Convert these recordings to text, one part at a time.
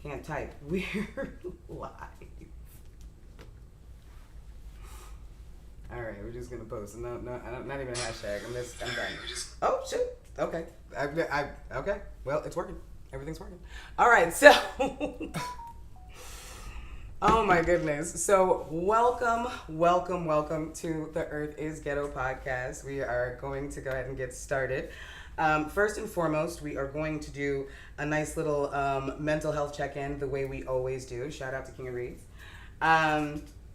Can't type. We're live. All right, we're just gonna post. No, not even a hashtag. I'm done. Oh shit. Okay. Okay. Well, it's working. Everything's working. All right. So. Oh my goodness. So welcome to the Earth is Ghetto podcast. We are going to go ahead and get started. First and foremost, we are going to do a nice little mental health check-in the way we always do. Shout out to King of Reeds.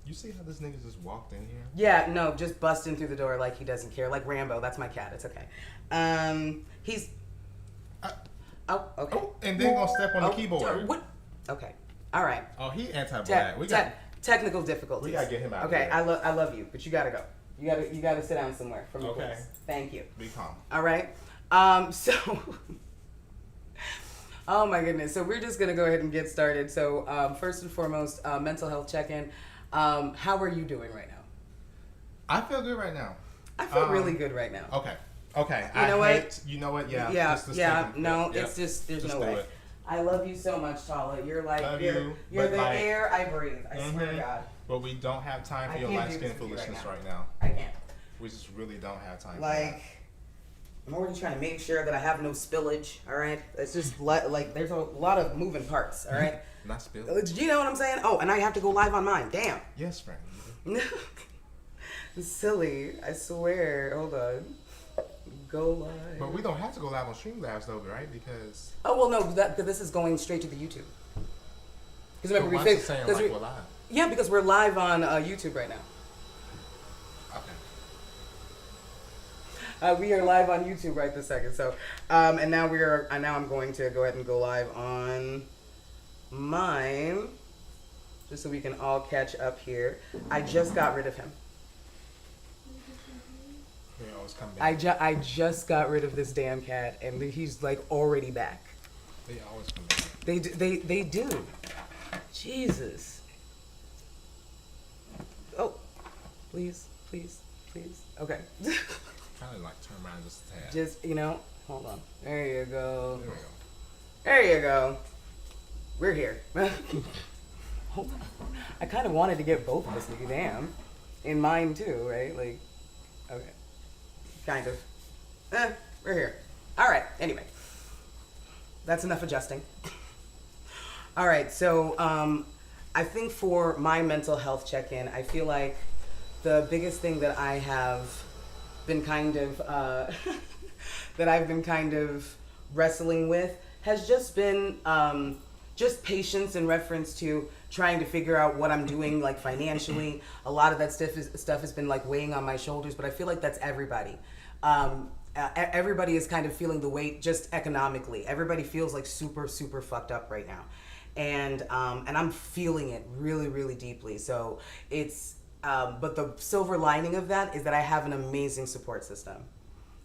You see how this nigga just walked in here? Yeah, no, just busting through the door like he doesn't care. Like Rambo, that's my cat. It's okay. He's... Oh, okay. Oh, and then gonna step on the keyboard. What? Okay. All right. Oh, he anti-black. Technical difficulties. We gotta get him out. Okay, of here. I love you, but you gotta go. You gotta sit down somewhere for me, okay. please. Thank you. Be calm. All right. So, oh my goodness. So we're just gonna go ahead and get started. So, first and foremost, mental health check-in. How are you doing right now? I feel good right now. I feel really good right now. Okay. You know what? Yeah. Yeah. No, yep. It's just there's just no way. It. I love you so much, Tala. You're like you're the air I breathe. I swear to God. But we don't have time for your light skin foolishness right now. I can't. We just really don't have time. Like, I'm already trying to make sure that I have no spillage. All right, it's just like there's a lot of moving parts. All right. Not spillage. You know what I'm saying? Oh, and I have to go live on mine. Damn. Yes, friend. Silly. I swear. Hold on. Go live. But we don't have to go live on Streamlabs though, right? Because well, no, this is going straight to the YouTube. Because remember we fixed. We're live. Yeah, because we're live on YouTube right now. Okay. We are live on YouTube right this second. So, and now I'm going to go ahead and go live on mine, just so we can all catch up here. I just got rid of him. They always come back. I just got rid of this damn cat, and he's like already back. They always come back. They do. Jesus. Oh, please. Okay. Kind of like turn around just a tad. Just hold on. There you go. There we go. There you go. We're here. Hold on. I kind of wanted to get both of us, nigga. Damn. In mine too, right? Like, okay. Kind of. We're here. All right. Anyway. That's enough adjusting. All right. So, I think for my mental health check-in, I feel like the biggest thing that I have been kind of, that I've been kind of wrestling with has just been, just patience in reference to trying to figure out what I'm doing, like financially. A lot of that stuff has been like weighing on my shoulders, but I feel like that's everybody. Everybody is kind of feeling the weight just economically. Everybody feels like super, super fucked up right now. And I'm feeling it really, really deeply. So it's, but the silver lining of that is that I have an amazing support system.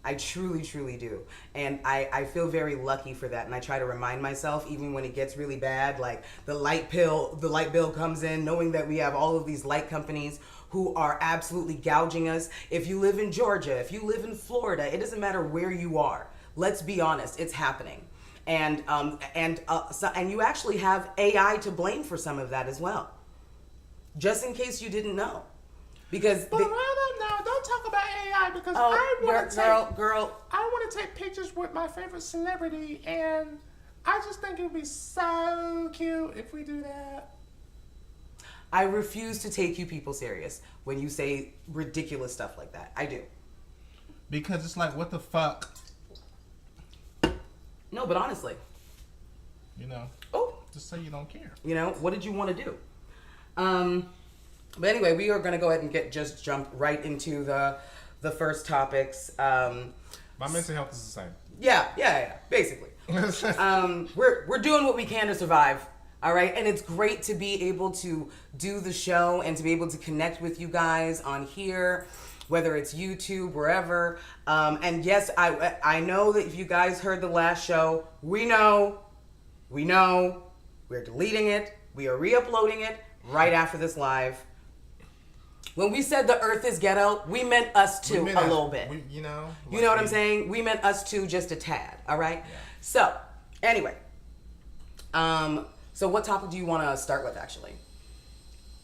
I truly, truly do. And I feel very lucky for that. And I try to remind myself, even when it gets really bad, like the light bill comes in, knowing that we have all of these light companies who are absolutely gouging us. If you live in Georgia, if you live in Florida, it doesn't matter where you are. Let's be honest, it's happening. And you actually have AI to blame for some of that as well. Just in case you didn't know. Because don't talk about AI because girl. I want to take pictures with my favorite celebrity, and I just think it would be so cute if we do that. I refuse to take you people serious when you say ridiculous stuff like that. I do. Because it's like, what the fuck? No, but honestly. Just say you don't care. What did you want to do? But anyway, we are going to go ahead and just jump right into the first topics. My mental health is the same. Yeah, basically. We're doing what we can to survive. All right. And it's great to be able to do the show and to be able to connect with you guys on here, whether it's YouTube, wherever. And yes, I know that if you guys heard the last show, we know, we're deleting it. We are re-uploading it right after this live. When we said the Earth is Ghetto, we meant us too a little bit. You know what I'm saying? We meant us too just a tad. All right. Yeah. So anyway, So what topic do you want to start with, actually?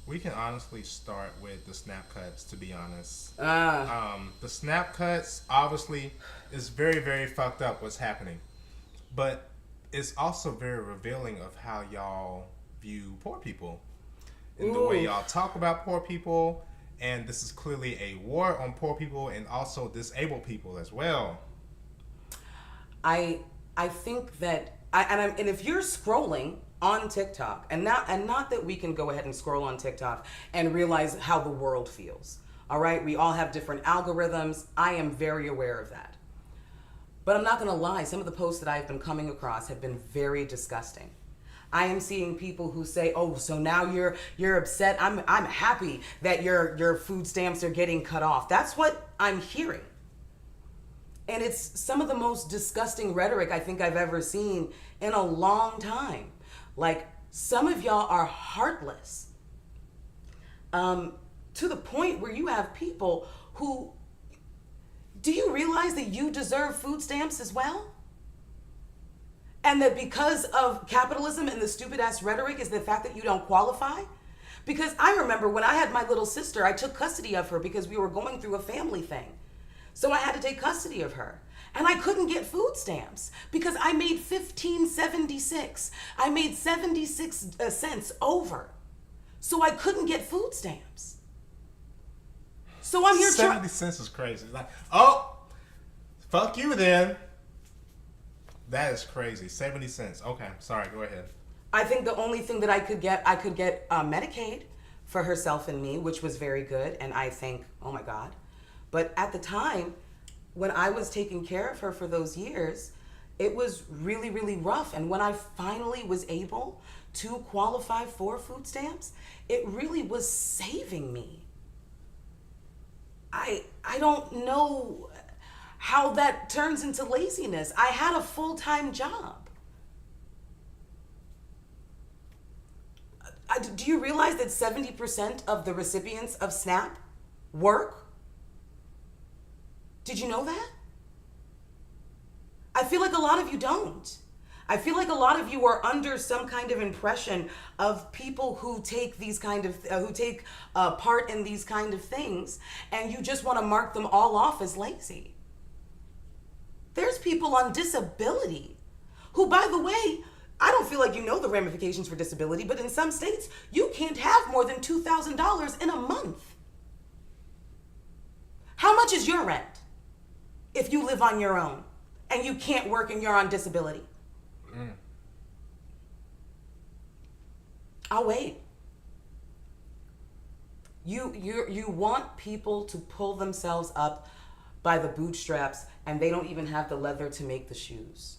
We can honestly start with the snap cuts, to be honest. The snap cuts, obviously, is very, very fucked up what's happening. But it's also very revealing of how y'all view poor people. And the way y'all talk about poor people. And this is clearly a war on poor people and also disabled people as well. I think that, and if you're scrolling on TikTok, and not that we can go ahead and scroll on TikTok and realize how the world feels. All right, we all have different algorithms. I am very aware of that. But I'm not gonna lie, some of the posts that I've been coming across have been very disgusting. I am seeing people who say, "Oh, so now you're upset. I'm happy that your food stamps are getting cut off." That's what I'm hearing. And it's some of the most disgusting rhetoric I think I've ever seen in a long time. Like, some of y'all are heartless. To the point where you have people who, do you realize that you deserve food stamps as well? And that because of capitalism and the stupid ass rhetoric is the fact that you don't qualify? Because I remember when I had my little sister, I took custody of her because we were going through a family thing. So I had to take custody of her. And I couldn't get food stamps because I made $15.76. I made 76 cents over. So I couldn't get food stamps. So I'm here 70 cents is crazy. It's like, oh, fuck you then. That is crazy. 70 cents. Okay, sorry, go ahead. I think the only thing that I could get Medicaid for herself and me, which was very good. And I think, oh my God. But at the time, when I was taking care of her for those years, it was really, really rough. And when I finally was able to qualify for food stamps, it really was saving me. I don't know how that turns into laziness. I had a full-time job. Do you realize that 70% of the recipients of SNAP work? Did you know that? I feel like a lot of you don't. I feel like a lot of you are under some kind of impression of people who take these kind of part in these kind of things, and you just want to mark them all off as lazy. There's people on disability who, by the way, I don't feel like you know the ramifications for disability, but in some states, you can't have more than $2,000 in a month. How much is your rent if you live on your own and you can't work and you're on disability? I'll wait. You want people to pull themselves up by the bootstraps, and they don't even have the leather to make the shoes.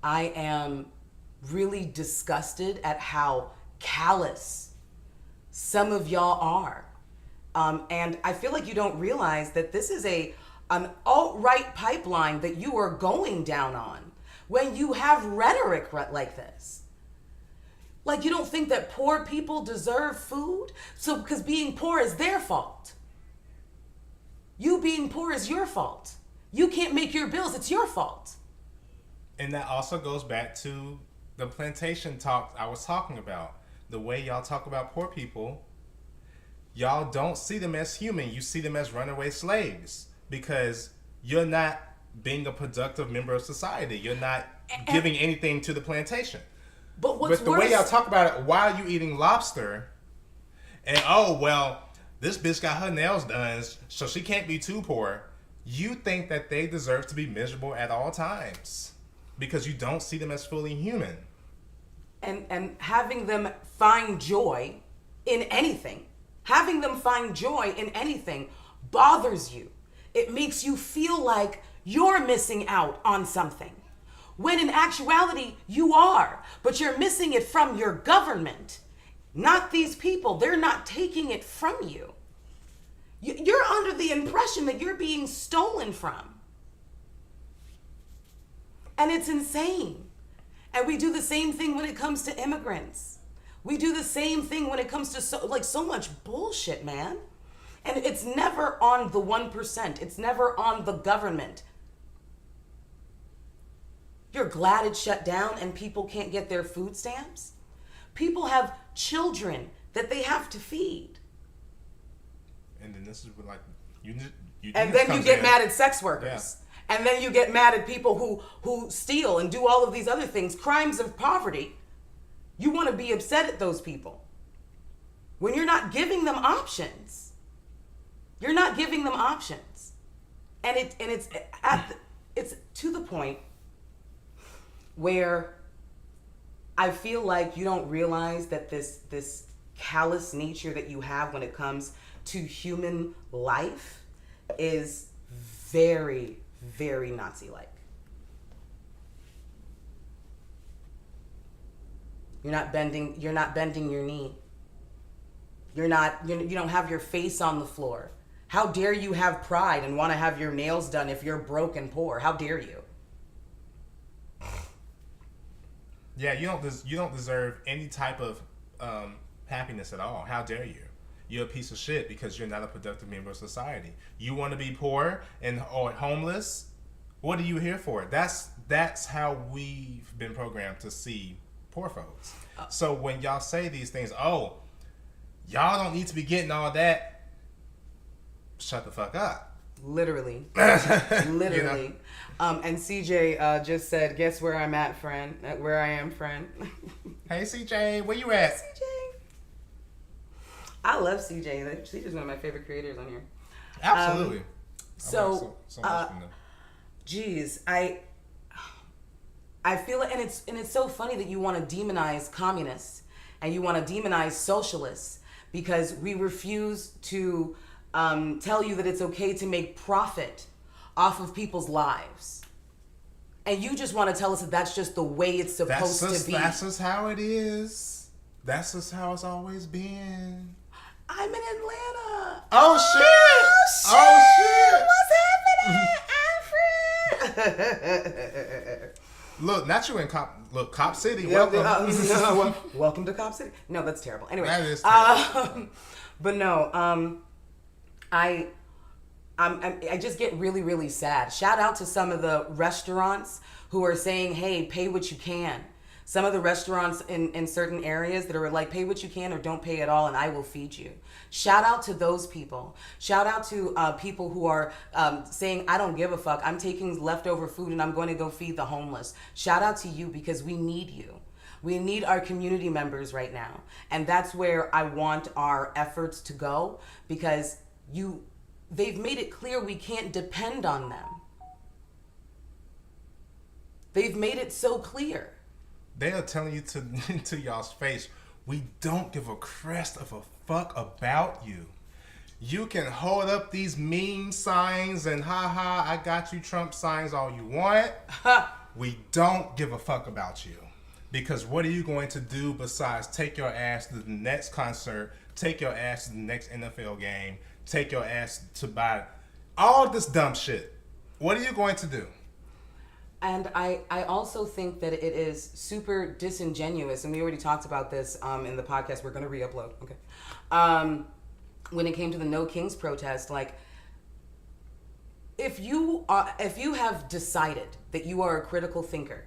I am really disgusted at how callous some of y'all are. And I feel like you don't realize that this is an alt-right pipeline that you are going down on when you have rhetoric like this. Like, you don't think that poor people deserve food? So, because being poor is their fault. You being poor is your fault. You can't make your bills, it's your fault. And that also goes back to the plantation talk I was talking about. The way y'all talk about poor people, y'all don't see them as human. You see them as runaway slaves because you're not being a productive member of society. You're not giving anything to the plantation. But what's the worse, way y'all talk about it, why are you eating lobster? And oh, well, this bitch got her nails done, so she can't be too poor. You think that they deserve to be miserable at all times because you don't see them as fully human. And having them find joy in anything, bothers you. It makes you feel like you're missing out on something. When in actuality, you are. But you're missing it from your government. Not these people. They're not taking it from you. You're under the impression that you're being stolen from. And it's insane. And we do the same thing when it comes to immigrants. We do the same thing when it comes to so much bullshit, man. And it's never on the 1%. It's never on the government. You're glad it's shut down and people can't get their food stamps? People have children that they have to feed. And then this is like, and then you get mad at sex workers. Yeah. And then you get mad at people who steal and do all of these other things, crimes of poverty. You want to be upset at those people when you're not giving them options. You're not giving them options. And it's to the point where I feel like you don't realize that this callous nature that you have when it comes to human life is very, very Nazi-like. You're not bending your knee. You don't have your face on the floor. How dare you have pride and want to have your nails done if you're broke and poor? How dare you? Yeah, you don't deserve any type of happiness at all. How dare you? You're a piece of shit because you're not a productive member of society. You want to be poor or homeless? What are you here for? That's how we've been programmed to see poor folks. So when y'all say these things, oh, y'all don't need to be getting all that, shut the fuck up. Literally. Literally. You know? And CJ just said, guess where I'm at, friend? Where I am, friend. Hey, CJ, where you at? CJ. I love CJ. CJ's one of my favorite creators on here. Absolutely. So much from them. Geez, I feel it, and it's so funny that you want to demonize communists and you want to demonize socialists because we refuse to tell you that it's okay to make profit off of people's lives. And you just want to tell us that that's just the way it's supposed to be. That's just how it is. That's just how it's always been. I'm in Atlanta. Oh shit! Oh shit! What's happening, Alfred? Look, not you in Cop City. Welcome. Welcome to Cop City. No, that's terrible. Anyway, that is terrible. But no, I just get really, really sad. Shout out to some of the restaurants who are saying, hey, pay what you can. Some of the restaurants in certain areas that are like, pay what you can or don't pay at all and I will feed you. Shout out to those people. Shout out to people who are saying, I don't give a fuck. I'm taking leftover food and I'm going to go feed the homeless. Shout out to you because we need you. We need our community members right now. And that's where I want our efforts to go because they've made it clear we can't depend on them. They've made it so clear. They are telling you to y'all's face, we don't give a crest of a fuck about you. You can hold up these meme signs and haha, I got you Trump signs all you want. We don't give a fuck about you. Because what are you going to do besides take your ass to the next concert, take your ass to the next NFL game, take your ass to buy all this dumb shit? What are you going to do? And I also think that it is super disingenuous, and we already talked about this in the podcast. We're going to re-upload. Okay. When it came to the No Kings protest, like, if you have decided that you are a critical thinker,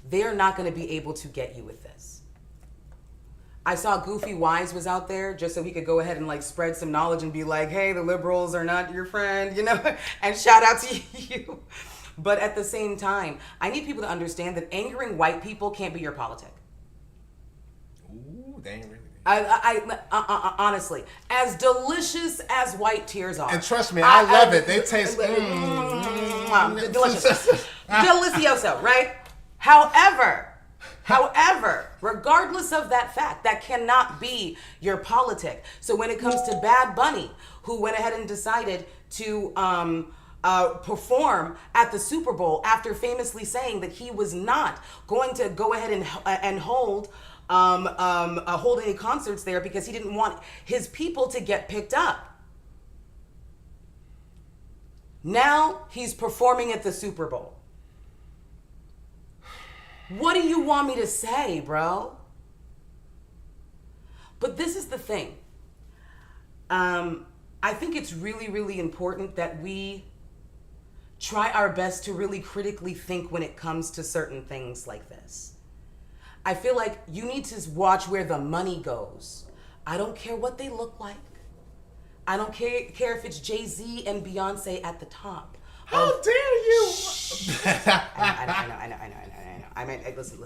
they are not going to be able to get you with this. I saw Goofy Wise was out there just so he could go ahead and like spread some knowledge and be like, hey, the liberals are not your friend, you know, and shout out to you. But at the same time, I need people to understand that angering white people can't be your politic. Ooh, dang, really? Honestly, as delicious as white tears are. And trust me, I love it. They taste delicious. Delicioso, right? However, regardless of that fact, that cannot be your politic. So when it comes to Bad Bunny, who went ahead and decided to perform at the Super Bowl after famously saying that he was not going to go ahead and hold any concerts there because he didn't want his people to get picked up. Now he's performing at the Super Bowl. What do you want me to say, bro? But this is the thing. I think it's really, really important that we try our best to really critically think when it comes to certain things like this. I feel like you need to watch where the money goes. I don't care what they look like. I don't care if it's Jay-Z and Beyonce at the top. How dare you? I know. I mean, listen.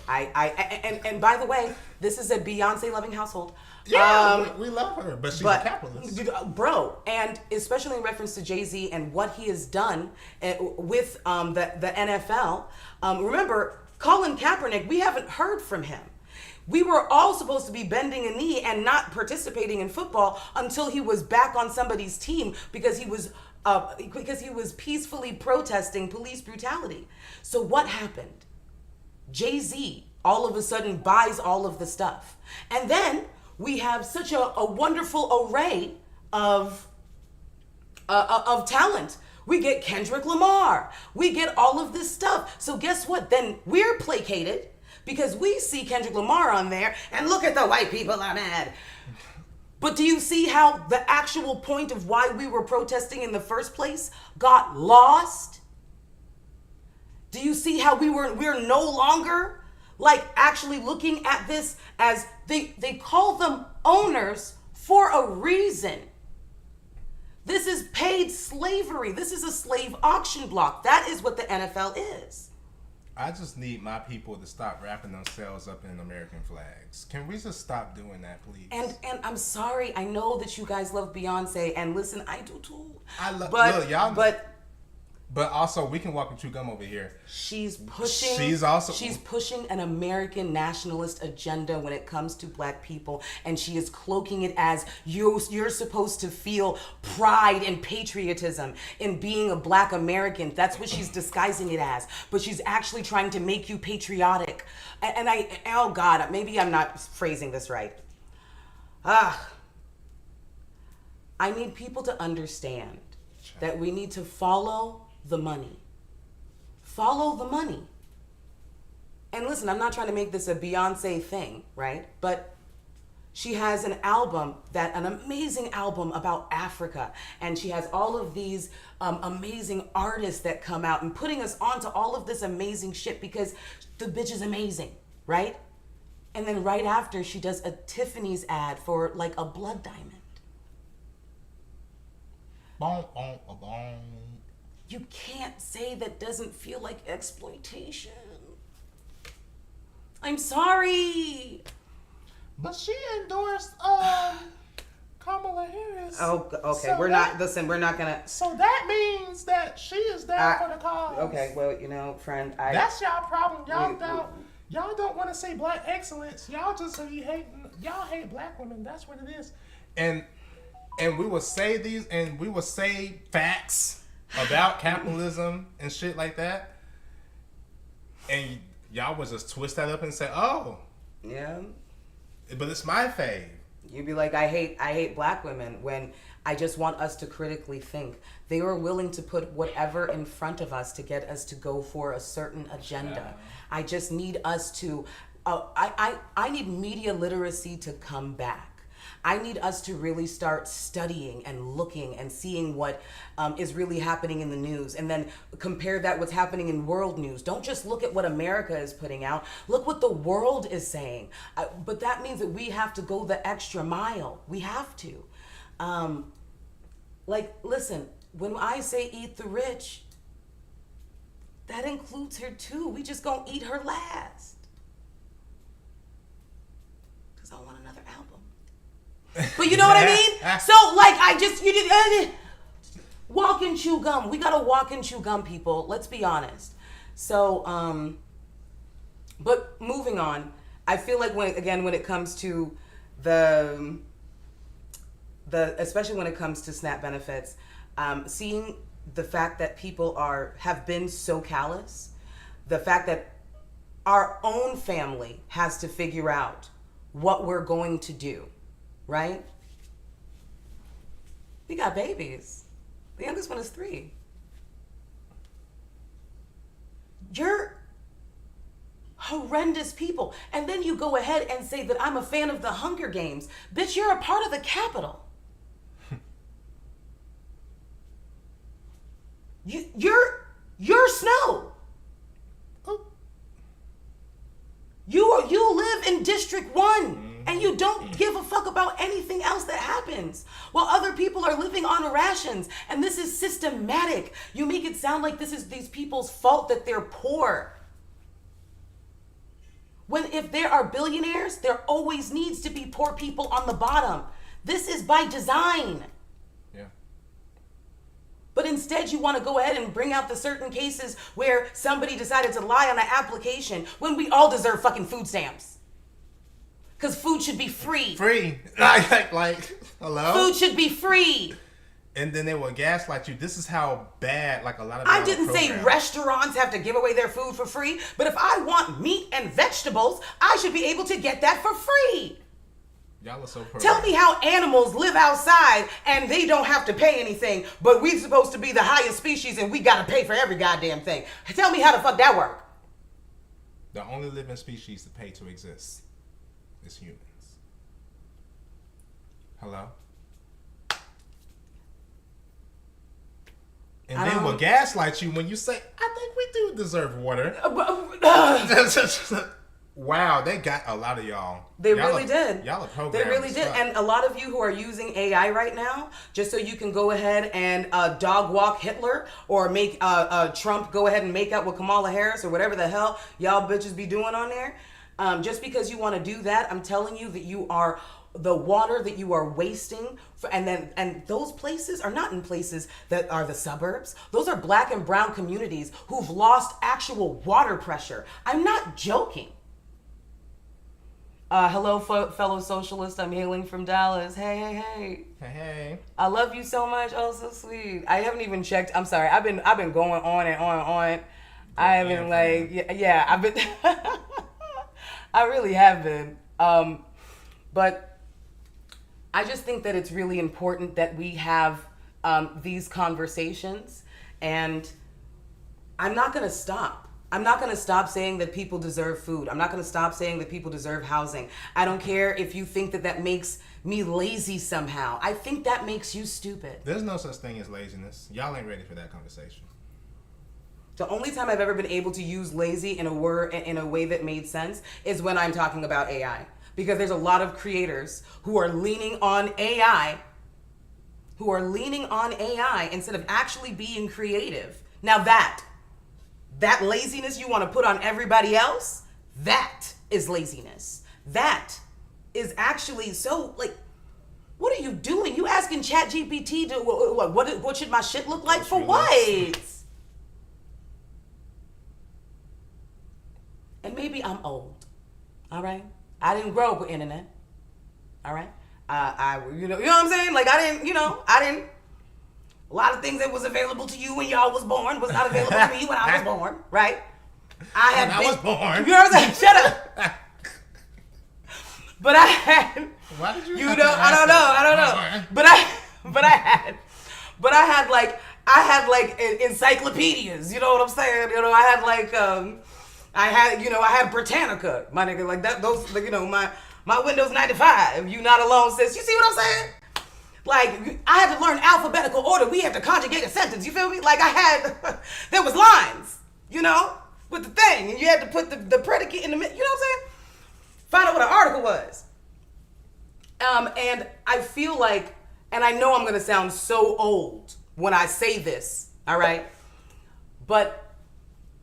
And by the way, this is a Beyonce loving household. Yeah, we love her, but she's a capitalist. Bro, and especially in reference to Jay-Z and what he has done with the NFL. Remember, Colin Kaepernick, we haven't heard from him. We were all supposed to be bending a knee and not participating in football until he was back on somebody's team because he was peacefully protesting police brutality. So what happened? Jay-Z all of a sudden buys all of the stuff. And then we have such a wonderful array of talent. We get Kendrick Lamar. We get all of this stuff. So guess what? Then we're placated because we see Kendrick Lamar on there and look at the white people are mad. But do you see how the actual point of why we were protesting in the first place got lost? Do you see how we're no longer like actually looking at this as they call them owners for a reason? This is paid slavery. This is a slave auction block. That is what the NFL is. I just need my people to stop wrapping themselves up in American flags. Can we just stop doing that, please? And I'm sorry. I know that you guys love Beyonce, and listen, I do too. I love, but y'all. But also, we can walk and chew gum over here. She's pushing an American nationalist agenda when it comes to black people, and she is cloaking it as you're supposed to feel pride and patriotism in being a black American. That's what she's disguising it as. But she's actually trying to make you patriotic. And oh God, maybe I'm not phrasing this right. I need people to understand that we need to follow the money. Follow the money. And listen, I'm not trying to make this a Beyonce thing, right? But she has an amazing album about Africa. And she has all of these amazing artists that come out and putting us onto all of this amazing shit because the bitch is amazing, right? And then right after, she does a Tiffany's ad for like a blood diamond. Boom, boom, boom. You can't say that doesn't feel like exploitation. I'm sorry. But she endorsed Kamala Harris. Oh, okay. So we're not gonna. So that means that she is down for the cause. Okay, well, friend, that's y'all problem. Y'all don't want to say black excellence. Y'all just be hating. Y'all hate black women. That's what it is. And we will say facts about capitalism and shit like that, and y'all would just twist that up and say, "Oh, yeah," but it's my fave. You'd be like, "I hate black women," when I just want us to critically think. They were willing to put whatever in front of us to get us to go for a certain agenda. Yeah. I just need us to. I need media literacy to come back. I need us to really start studying and looking and seeing what is really happening in the news, and then compare that what's happening in world news. Don't just look at what America is putting out. Look what the world is saying. But that means that we have to go the extra mile. We have to. Listen, when I say eat the rich, that includes her too. We just gonna eat her last. Because I want another album. But you know what I mean? So, walk and chew gum. We gotta walk and chew gum, people. Let's be honest. So, but moving on, I feel like when it comes to especially when it comes to SNAP benefits, seeing the fact that people have been so callous, the fact that our own family has to figure out what we're going to do. Right? We got babies. The youngest one is 3. You're horrendous people. And then you go ahead and say that I'm a fan of the Hunger Games. Bitch, you're a part of the Capitol. You're snow. You live in District 1 and you don't give a fuck about anything else that happens while other people are living on rations, and this is systematic. You make it sound like this is these people's fault that they're poor. When if there are billionaires, there always needs to be poor people on the bottom. This is by design. Yeah. But instead you want to go ahead and bring out the certain cases where somebody decided to lie on an application when we all deserve fucking food stamps. Because food should be free. Free. Like, hello? Food should be free. And then they will gaslight you. This is how bad, like, a lot of I didn't say restaurants have to give away their food for free, but if I want meat and vegetables, I should be able to get that for free. Y'all are so perfect. Tell me how animals live outside and they don't have to pay anything, but we're supposed to be the highest species and we gotta pay for every goddamn thing. Tell me how the fuck that work. The only living species to pay to exist is humans. Hello? And they will gaslight you when you say, I think we do deserve water. Wow, they got a lot of y'all. They really did. Y'all are programmed. They really did. And a lot of you who are using AI right now, just so you can go ahead and dog walk Hitler or make Trump go ahead and make out with Kamala Harris or whatever the hell y'all bitches be doing on there. Just because you want to do that, I'm telling you that you are the water that you are wasting and those places are not in places that are the suburbs. Those are black and brown communities who've lost actual water pressure. I'm not joking. Hello, fellow socialist. I'm hailing from Dallas. Hey. Hey. I love you so much. Oh, so sweet. I haven't even checked. I'm sorry. I've been going on and on. I haven't I've been. I really have been. But I just think that it's really important that we have these conversations, and I'm not going to stop. I'm not going to stop saying that people deserve food. I'm not going to stop saying that people deserve housing. I don't care if you think that that makes me lazy somehow. I think that makes you stupid. There's no such thing as laziness. Y'all ain't ready for that conversation. The only time I've ever been able to use lazy in a way that made sense is when I'm talking about AI. Because there's a lot of creators who are leaning on AI, instead of actually being creative. Now that laziness you want to put on everybody else, that is laziness. That is actually so, like, what are you doing? You asking ChatGPT to, what should my shit look like? For what? And maybe I'm old, all right? I didn't grow up with internet, all right? You know what I'm saying? Like, I didn't, a lot of things that was available to you when y'all was born was not available to me when I was born, right? I was born. You know what I'm saying? Shut up. But I had. Why did you? I don't know. But I had like encyclopedias. You know what I'm saying? You know, I had like I had Britannica, my nigga, like that. Those, like, you know, my Windows 95. You not alone, sis. You see what I'm saying? Like, I had to learn alphabetical order. We had to conjugate a sentence. You feel me? Like, there was lines, you know, with the thing. And you had to put the predicate in the middle. You know what I'm saying? Find out what an article was. And I feel like, and I know I'm going to sound so old when I say this, all right? But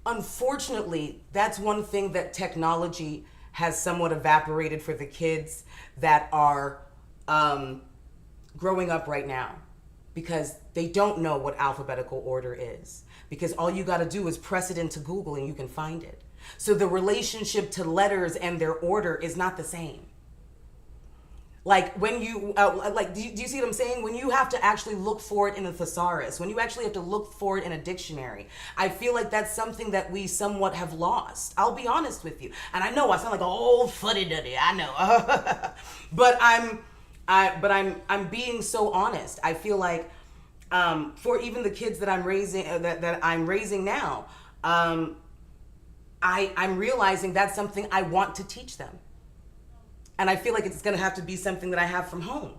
unfortunately, that's one thing that technology has somewhat evaporated for the kids that are growing up right now, because they don't know what alphabetical order is, because all you got to do is press it into Google and you can find it. So the relationship to letters and their order is not the same. Like when you, do you see what I'm saying? When you have to actually look for it in a thesaurus, when you actually have to look for it in a dictionary, I feel like that's something that we somewhat have lost. I'll be honest with you. And I know I sound like an old fuddy-duddy, I know. But I'm being so honest. I feel like for even the kids that I'm raising now, I'm realizing that's something I want to teach them. And I feel like it's going to have to be something that I have from home,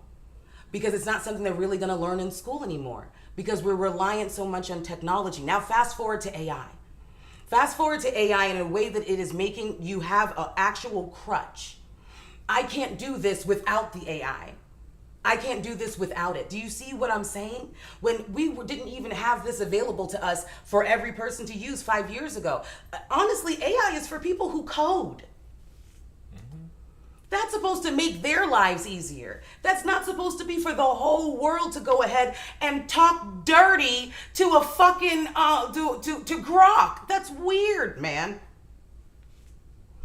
because it's not something they're really going to learn in school anymore. because we're reliant so much on technology. Now fast forward to AI. Fast forward to AI in a way that it is making you have an actual crutch. I can't do this without the AI. I can't do this without it. Do you see what I'm saying? When we didn't even have this available to us for every person to use 5 years ago. Honestly, AI is for people who code. That's supposed to make their lives easier. That's not supposed to be for the whole world to go ahead and talk dirty to a fucking, to Grok. That's weird, man.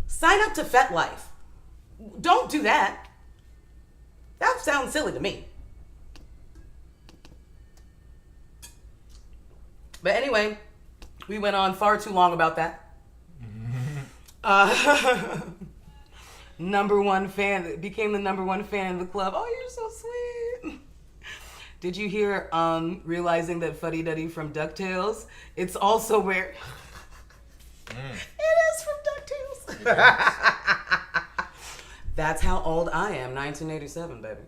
Sign up to FetLife. Don't do that. That sounds silly to me. But anyway, we went on far too long about that. Number one fan, became the number one fan in the club. Oh, you're so sweet. Did you hear realizing that Fuddy Duddy from DuckTales, it's also where it is from DuckTales. That's how old I am, 1987, baby.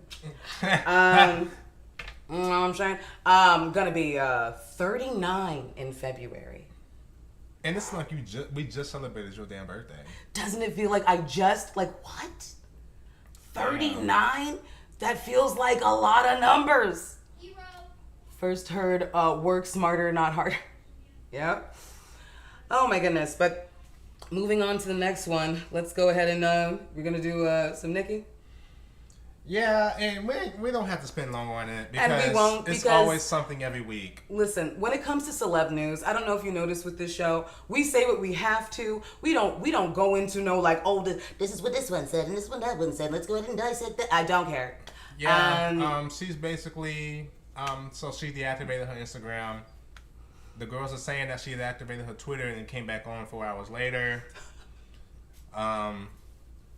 You know what I'm saying? I'm gonna be 39 in February. And it's like we just celebrated your damn birthday. Doesn't it feel like what? 39? That feels like a lot of numbers. Hero. First heard work smarter, not harder. Yep. Oh my goodness. But moving on to the next one, let's go ahead and we're going to do some Nicki. Yeah, and we don't have to spend long on it because and we won't, it's always something every week. Listen, when it comes to celeb news, I don't know if you noticed with this show, we say what we have to. We don't go into this is what this one said and this one that one said. Let's go ahead and dissect that. I don't care. Yeah, she's basically so she deactivated her Instagram. The girls are saying that she deactivated her Twitter and it came back on 4 hours later.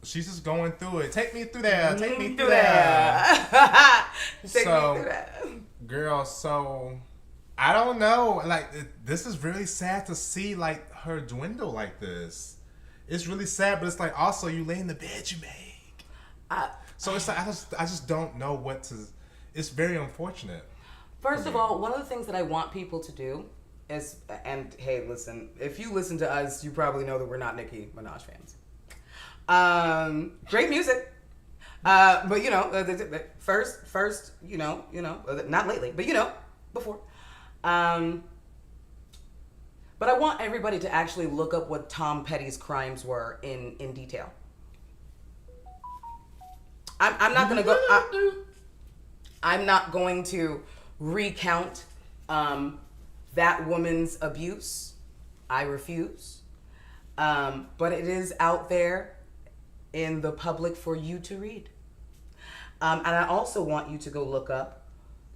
She's just going through it. Take me through there. Take me through there. Girl, so I don't know. Like, this is really sad to see, like, her dwindle like this. It's really sad, but it's like also you lay in the bed you make. So it's like I just don't know what to. It's very unfortunate. First of all, one of the things that I want people to do is, and hey, listen, if you listen to us, you probably know that we're not Nicki Minaj fans. Great music. But you know, first, you know, not lately, but you know, before. But I want everybody to actually look up what Tom Petty's crimes were in detail. I'm not gonna go. I'm not going to recount that woman's abuse. I refuse. But it is out there in the public for you to read. And I also want you to go look up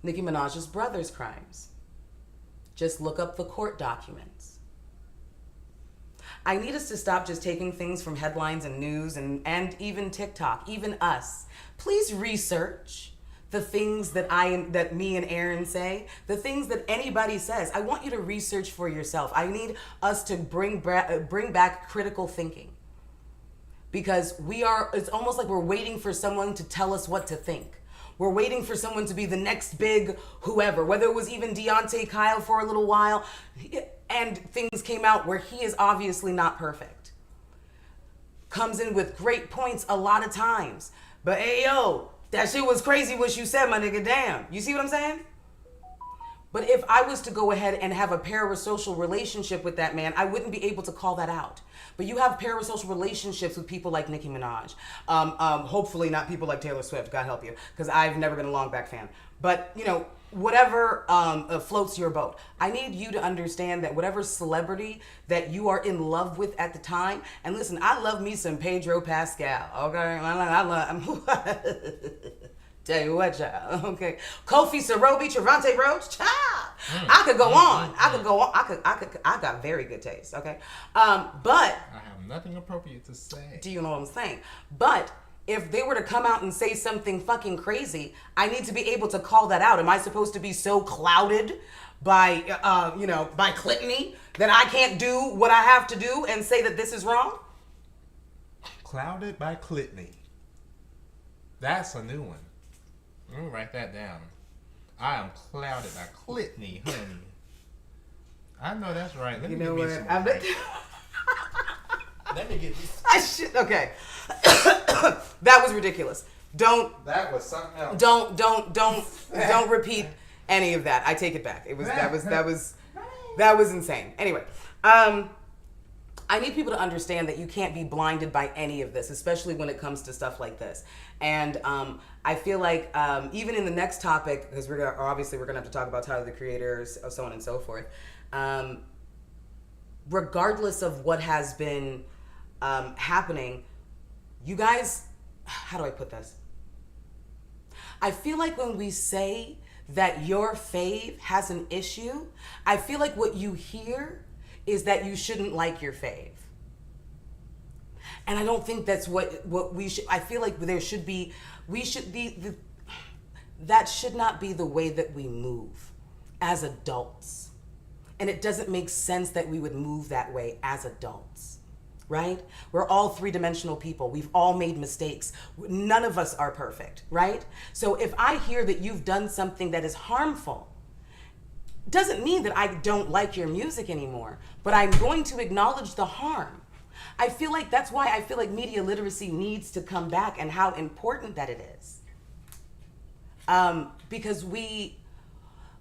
Nicki Minaj's brother's crimes. Just look up the court documents. I need us to stop just taking things from headlines and news and even TikTok, even us. Please research the things that me and Aaron say, the things that anybody says. I want you to research for yourself. I need us to bring back critical thinking. Because it's almost like we're waiting for someone to tell us what to think. We're waiting for someone to be the next big whoever, whether it was even Deontay Kyle for a little while, and things came out where he is obviously not perfect. Comes in with great points a lot of times. But hey, yo, that shit was crazy what you said, my nigga, damn. You see what I'm saying? But if I was to go ahead and have a parasocial relationship with that man, I wouldn't be able to call that out. But you have parasocial relationships with people like Nicki Minaj. Hopefully not people like Taylor Swift, God help you, because I've never been a Longback fan. But, you know, whatever floats your boat. I need you to understand that whatever celebrity that you are in love with at the time, and listen, I love me some Pedro Pascal, okay? I love tell you what, child. Okay, Kofi Sorobi, Trevante Rhodes, child. I could go on. I got very good taste. Okay, but I have nothing appropriate to say. Do you know what I'm saying? But if they were to come out and say something fucking crazy, I need to be able to call that out. Am I supposed to be so clouded by by Clintony that I can't do what I have to do and say that this is wrong? Clouded by Clintony. That's a new one. I'm gonna write that down. I am clouded by Clitney, honey. I know that's right. Let me know get me what? some more drink. Let me get this. Okay. That was ridiculous. That was something else. Don't repeat any of that. I take it back. That was insane. Anyway, I need people to understand that you can't be blinded by any of this, especially when it comes to stuff like this. And I feel like even in the next topic, because we're gonna have to talk about Tyler the Creator, so on and so forth. Regardless of what has been happening, you guys, how do I put this? I feel like when we say that your fave has an issue, I feel like what you hear is that you shouldn't like your fave. And I don't think that's what we should, I feel like that should not be the way that we move as adults. And it doesn't make sense that we would move that way as adults, right? We're all three-dimensional people. We've all made mistakes. None of us are perfect, right? So if I hear that you've done something that is harmful, doesn't mean that I don't like your music anymore, but I'm going to acknowledge the harm. I feel like that's why I feel like media literacy needs to come back and how important that it is. Because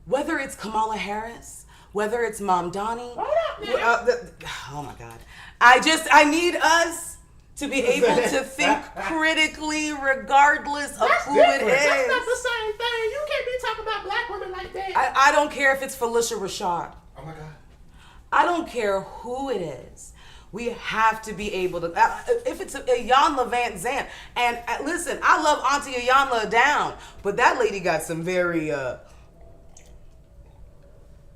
whether it's Kamala Harris, whether it's Mom Donnie, oh my God. I need us to be able to think critically regardless of who it is. That's not the same thing. You can't be talking about black women like that. I don't care if it's Felicia Rashad. Oh my God. I don't care who it is. We have to be able to, if it's Iyanla Vanzant, and listen, I love Auntie Iyanla down, but that lady got some very,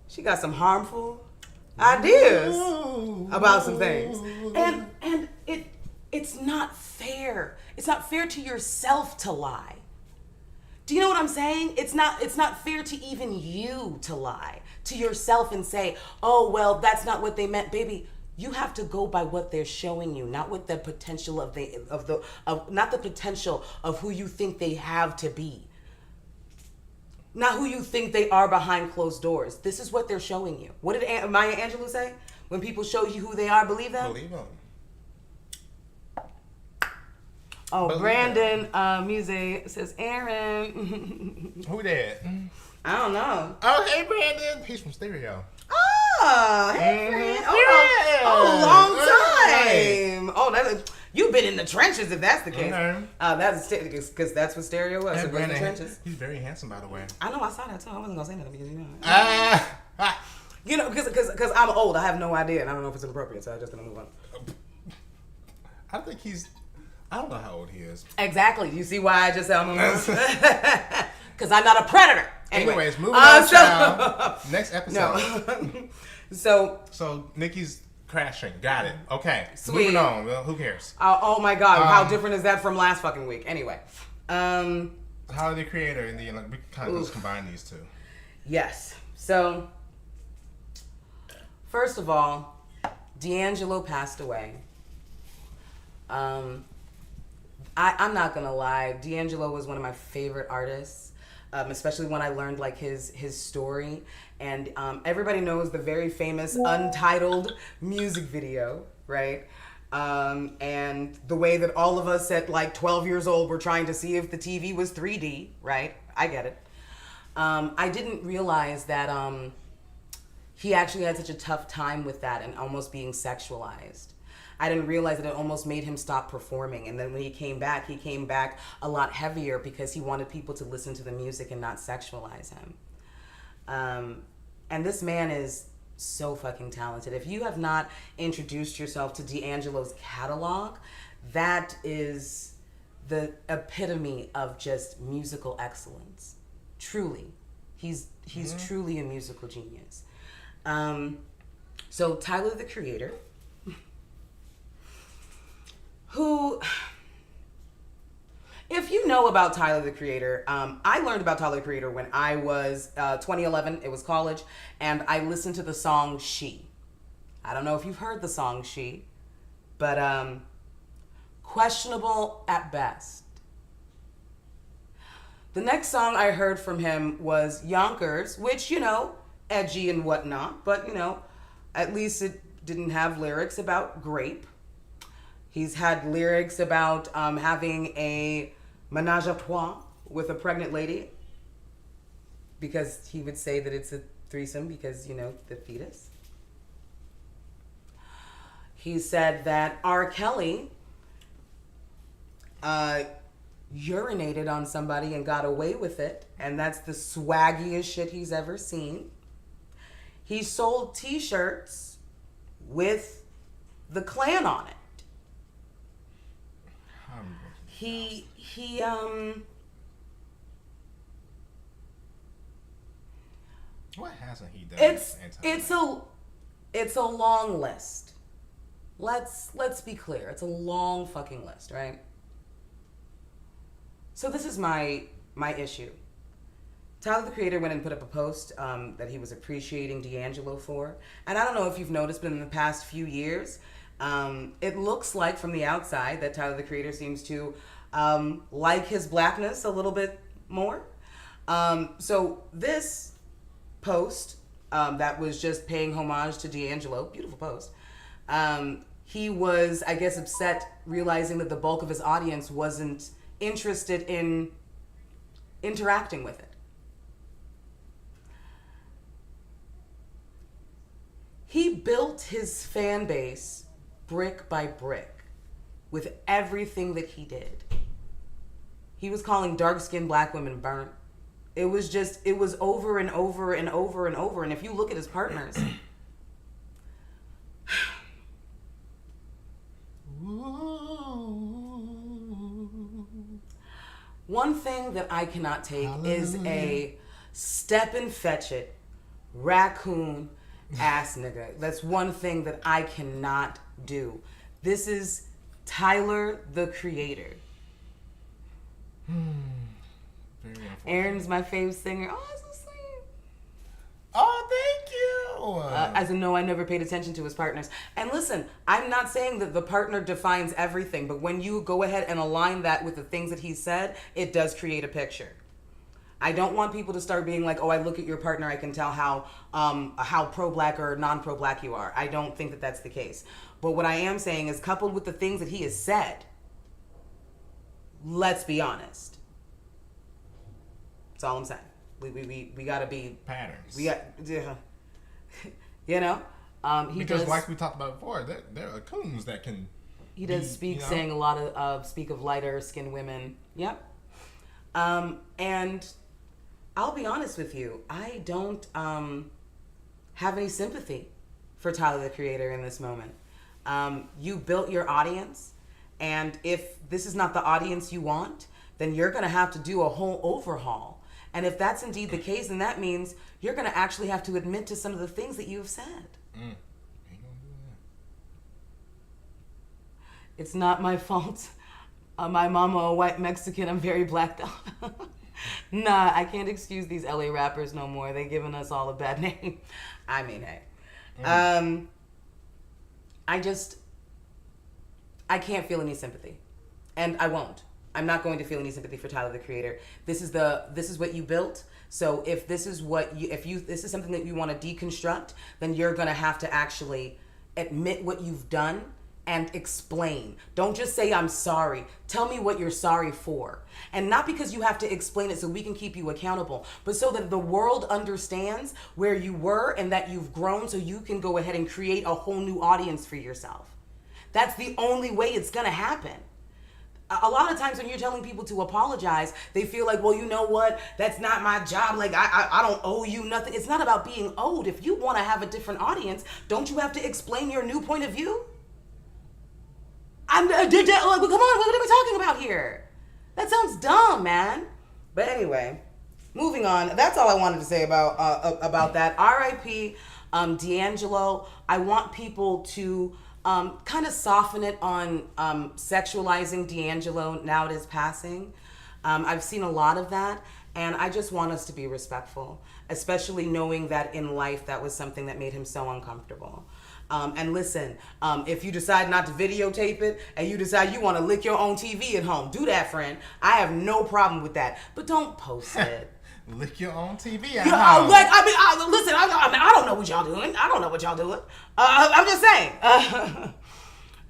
she got some harmful ideas about some things. And it's not fair. It's not fair to yourself to lie. Do you know what I'm saying? It's not fair to even you to lie to yourself and say, oh, well, that's not what they meant, baby. You have to go by what they're showing you, not what the potential not the potential of who you think they have to be. Not who you think they are behind closed doors. This is what they're showing you. What did Maya Angelou say? When people show you who they are, believe them? Believe them. Oh, Believe Brandon Muse says, Aaron. Who that? I don't know. Oh, hey, Brandon. He's from Stereo. Oh, hey, friend. Long time. Oh, you've been in the trenches if that's the case. Okay. That's because that's what Stereo was. Hey, It was the Brandon, trenches. he's very handsome, by the way. I know. I saw that too. I wasn't gonna say nothing because you know. Because I'm old. I have no idea, and I don't know if it's inappropriate, so I'm just gonna move on. I think I don't know how old he is. Exactly. You see why I just said I'm gonna move on? Because I'm not a predator. Anyways, moving on, child. Next episode. No. So Nicki's crashing. Got it. Okay. Sweet. Moving on. Well, who cares? Oh my God. How different is that from last fucking week? Anyway. Tyler the Creator and we kind of just combine these two. Yes. So, first of all, D'Angelo passed away. I'm not gonna lie. D'Angelo was one of my favorite artists. Especially when I learned like his story, and everybody knows the very famous Untitled music video, right? And the way that all of us at like 12 years old were trying to see if the TV was 3D, right? I get it. I didn't realize that he actually had such a tough time with that and almost being sexualized. I didn't realize that it almost made him stop performing. And then when he came back a lot heavier because he wanted people to listen to the music and not sexualize him. And this man is so fucking talented. If you have not introduced yourself to D'Angelo's catalog, that is the epitome of just musical excellence. Truly. He's truly a musical genius. So Tyler the Creator, who, if you know about Tyler the Creator, I learned about Tyler the Creator when I was 2011. It was college, and I listened to the song She. I don't know if you've heard the song She, but questionable at best. The next song I heard from him was Yonkers, which, you know, edgy and whatnot, but, you know, at least it didn't have lyrics about grape. He's had lyrics about having a menage a trois with a pregnant lady, because he would say that it's a threesome because, you know, the fetus. He said that R. Kelly urinated on somebody and got away with it, and that's the swaggiest shit he's ever seen. He sold t-shirts with the Klan on it. What hasn't he done? It's a long list. Let's be clear. It's a long fucking list, right? So this is my issue. Tyler, the Creator, went and put up a post that he was appreciating D'Angelo for. And I don't know if you've noticed, but in the past few years, it looks like from the outside that Tyler, the Creator, seems to like his blackness a little bit more. So this post that was just paying homage to D'Angelo, beautiful post, he was, I guess, upset realizing that the bulk of his audience wasn't interested in interacting with it. He built his fan base brick by brick with everything that he did. He was calling dark-skinned black women burnt. It was over and over and over and over. And if you look at his partners, one thing that I cannot take is a step and fetch it raccoon ass nigga. That's one thing that I cannot do. This is Tyler, the Creator. Aaron's my favorite singer. Oh, that's so sweet. Oh, thank you. As a no, I never paid attention to his partners. And listen, I'm not saying that the partner defines everything, but when you go ahead and align that with the things that he said, it does create a picture. I don't want people to start being like, oh, I look at your partner, I can tell how pro-black or non-pro-black you are. I don't think that that's the case. But what I am saying is, coupled with the things that he has said, let's be honest. That's all I'm saying. We gotta be patterns. We got, you know. Because like we talked about before, there are coons that can. He does speak, you know? Saying a lot of speak of lighter skinned women. Yep. And I'll be honest with you, I don't have any sympathy for Tyler, the Creator, in this moment. You built your audience, and if this is not the audience you want, then you're going to have to do a whole overhaul. And if that's indeed the case, then that means you're going to actually have to admit to some of the things that you have said. Ain't gonna do that. It's not my fault. My mama a white Mexican. I'm very black though. Nah, I can't excuse these LA rappers no more. They giving us all a bad name. I mean, hey. I can't feel any sympathy. And I won't. I'm not going to feel any sympathy for Tyler, the Creator. This is what you built. So if this is this is something that you want to deconstruct, then you're going to have to actually admit what you've done and explain. Don't just say, I'm sorry. Tell me what you're sorry for. And not because you have to explain it so we can keep you accountable, but so that the world understands where you were and that you've grown, so you can go ahead and create a whole new audience for yourself. That's the only way it's going to happen. A lot of times when you're telling people to apologize, they feel like, well, you know what? That's not my job. Like, I don't owe you nothing. It's not about being owed. If you want to have a different audience, don't you have to explain your new point of view? Come on, what are we talking about here? That sounds dumb, man. But anyway, moving on. That's all I wanted to say about that. R.I.P. D'Angelo. I want people to kind of soften it on sexualizing D'Angelo now at his passing. I've seen a lot of that, and I just want us to be respectful, especially knowing that in life that was something that made him so uncomfortable. And listen, if you decide not to videotape it and you decide you want to lick your own TV at home, do that, friend. I have no problem with that. But don't post it. Lick your own TV at listen, I don't know what y'all doing. I'm just saying.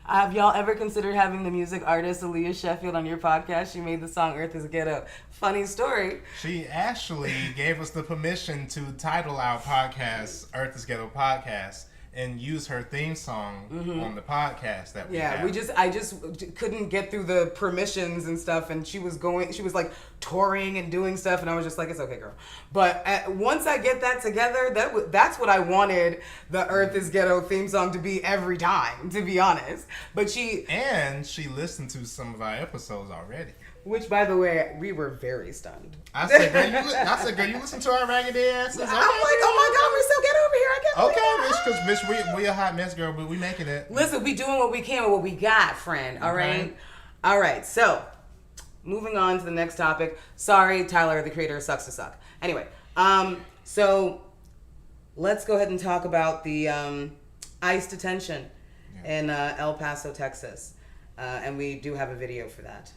Have y'all ever considered having the music artist Aaliyah Sheffield on your podcast? She made the song Earth is Ghetto. Funny story. She actually gave us the permission to title our podcast Earth is Ghetto Podcast and use her theme song on the podcast that we have. I just couldn't get through the permissions and stuff, and she was like touring and doing stuff, and I was just like, it's okay, girl. But once I get that together, that's what I wanted the Earth is Ghetto theme song to be every time, to be honest. But she listened to some of our episodes already. Which, by the way, we were very stunned. I said, girl, you listen to our raggedy asses? Okay, I'm like, oh my God, we're so ghetto over here. I can't believe it. Because, bitch, we a hot mess, girl, but we making it. Listen, we doing what we can with what we got, friend. All right? All right, so, moving on to the next topic. Sorry, Tyler, the creator of Sucks to Suck. Anyway, so, let's go ahead and talk about the ICE detention in El Paso, Texas. And we do have a video for that.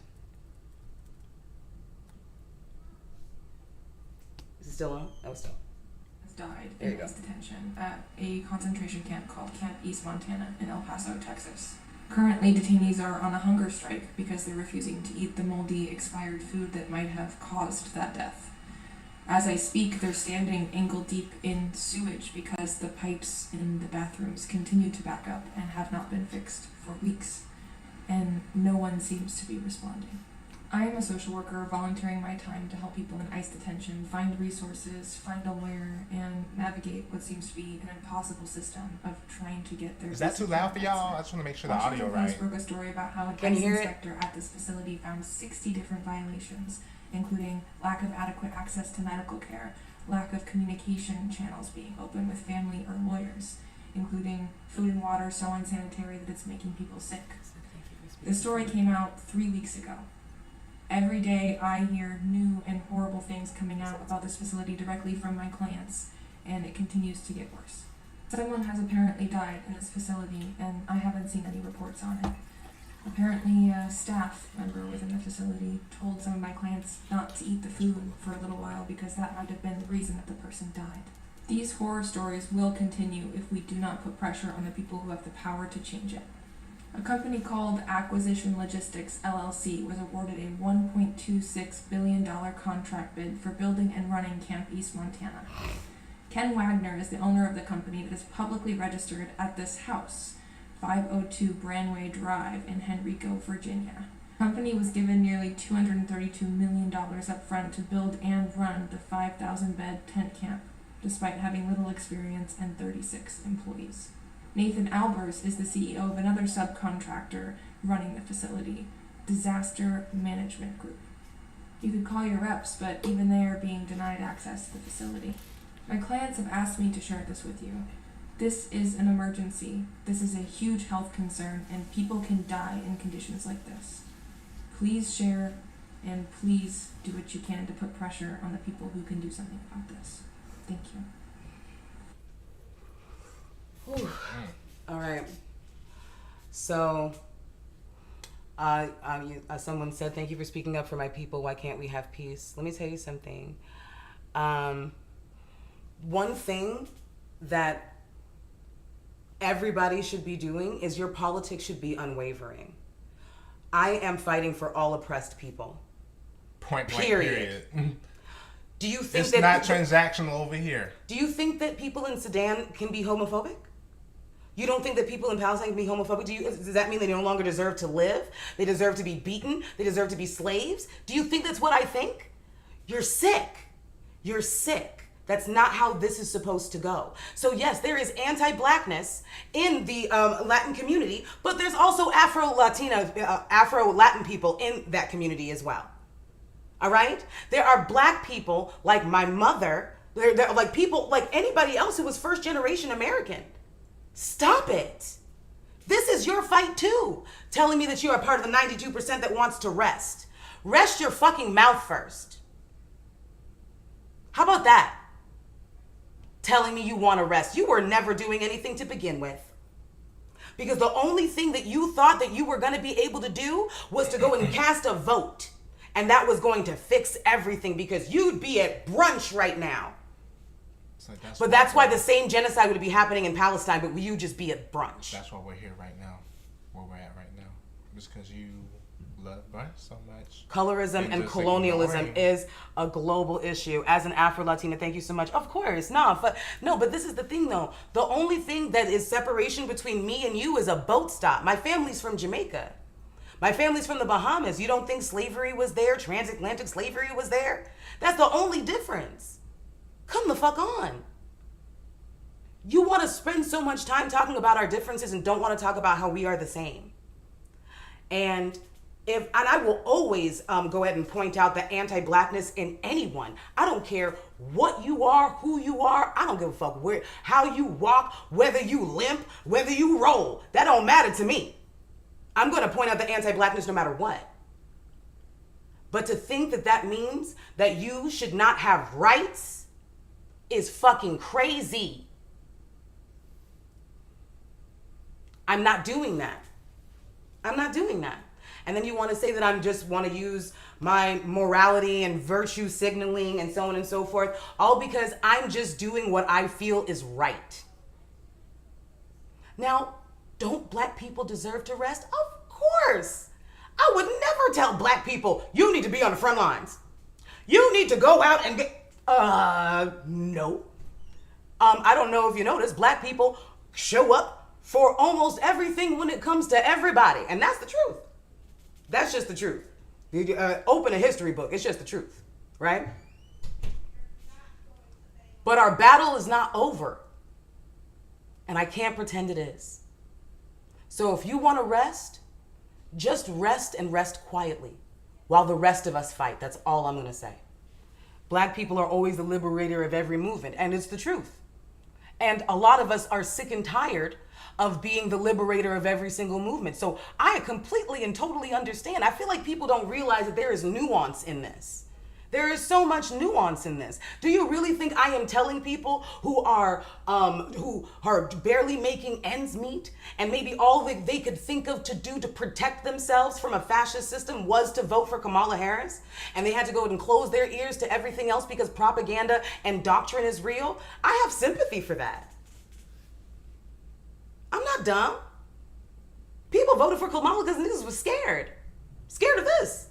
Still on? Oh, still. Has died in ICE detention at a concentration camp called Camp East Montana in El Paso, Texas. Currently, detainees are on a hunger strike because they're refusing to eat the moldy, expired food that might have caused that death. As I speak, they're standing ankle-deep in sewage because the pipes in the bathrooms continue to back up and have not been fixed for weeks, and no one seems to be responding. I am a social worker volunteering my time to help people in ICE detention find resources, find a lawyer, and navigate what seems to be an impossible system of trying to get their... Is that too loud for y'all? I just want to make sure the audio right. Washington Post broke a story about how an ICE inspector at this facility found 60 different violations, including lack of adequate access to medical care, lack of communication channels being open with family or lawyers, including food and water so unsanitary that it's making people sick. The story came out 3 weeks ago. Every day I hear new and horrible things coming out about this facility directly from my clients, and it continues to get worse. Someone has apparently died in this facility, and I haven't seen any reports on it. Apparently a staff member within the facility told some of my clients not to eat the food for a little while because that might have been the reason that the person died. These horror stories will continue if we do not put pressure on the people who have the power to change it. A company called Acquisition Logistics, LLC, was awarded a $1.26 billion contract bid for building and running Camp East Montana. Ken Wagner is the owner of the company that is publicly registered at this house, 502 Branway Drive in Henrico, Virginia. The company was given nearly $232 million up front to build and run the 5,000-bed tent camp, despite having little experience and 36 employees. Nathan Albers is the CEO of another subcontractor running the facility, Disaster Management Group. You could call your reps, but even they are being denied access to the facility. My clients have asked me to share this with you. This is an emergency. This is a huge health concern, and people can die in conditions like this. Please share, and please do what you can to put pressure on the people who can do something about this. Thank you. Whew. All right. So, someone said, "Thank you for speaking up for my people. Why can't we have peace?" Let me tell you something. One thing that everybody should be doing is your politics should be unwavering. I am fighting for all oppressed people. Point blank. Period. Do you think it's not transactional over here? Do you think that people in Sudan can be homophobic? You don't think that people in Palestine can be homophobic? Does that mean they no longer deserve to live? They deserve to be beaten? They deserve to be slaves? Do you think that's what I think? You're sick. You're sick. That's not how this is supposed to go. So yes, there is anti-blackness in the Latin community, but there's also Afro-Latin people in that community as well. All right? There are black people like my mother, they're like people like anybody else who was first generation American. Stop it. This is your fight too. Telling me that you are part of the 92% that wants to rest. Rest your fucking mouth first. How about that? Telling me you want to rest. You were never doing anything to begin with. Because the only thing that you thought that you were going to be able to do was to go and cast a vote. And that was going to fix everything because you'd be at brunch right now. But that's why the same genocide would be happening in Palestine, but you just be at brunch. That's why we're here right now, where we're at right now. Just because you love brunch so much. Colorism and colonialism is a global issue. As an Afro-Latina, thank you so much. Of course, but this is the thing though. The only thing that is separation between me and you is a boat stop. My family's from Jamaica. My family's from the Bahamas. You don't think slavery was there? Transatlantic slavery was there? That's the only difference. Come the fuck on. You want to spend so much time talking about our differences and don't want to talk about how we are the same. And I will always go ahead and point out the anti-blackness in anyone. I don't care what you are, who you are. I don't give a fuck how you walk, whether you limp, whether you roll. That don't matter to me. I'm going to point out the anti-blackness no matter what. But to think that that means that you should not have rights is fucking crazy. I'm not doing that. I'm not doing that. And then you want to say that I just want to use my morality and virtue signaling and so on and so forth, all because I'm just doing what I feel is right. Now, don't black people deserve to rest? Of course. I would never tell black people, you need to be on the front lines. You need to go out and get... no. I don't know if you noticed, black people show up for almost everything when it comes to everybody. And that's the truth. That's just the truth. You open a history book. It's just the truth, right? But our battle is not over. And I can't pretend it is. So if you want to rest, just rest and rest quietly while the rest of us fight. That's all I'm going to say. Black people are always the liberator of every movement, and it's the truth. And a lot of us are sick and tired of being the liberator of every single movement. So I completely and totally understand. I feel like people don't realize that there is nuance in this. There is so much nuance in this. Do you really think I am telling people who are barely making ends meet and maybe all that they could think of to do to protect themselves from a fascist system was to vote for Kamala Harris and they had to go and close their ears to everything else because propaganda and doctrine is real? I have sympathy for that. I'm not dumb. People voted for Kamala because niggas was scared of this.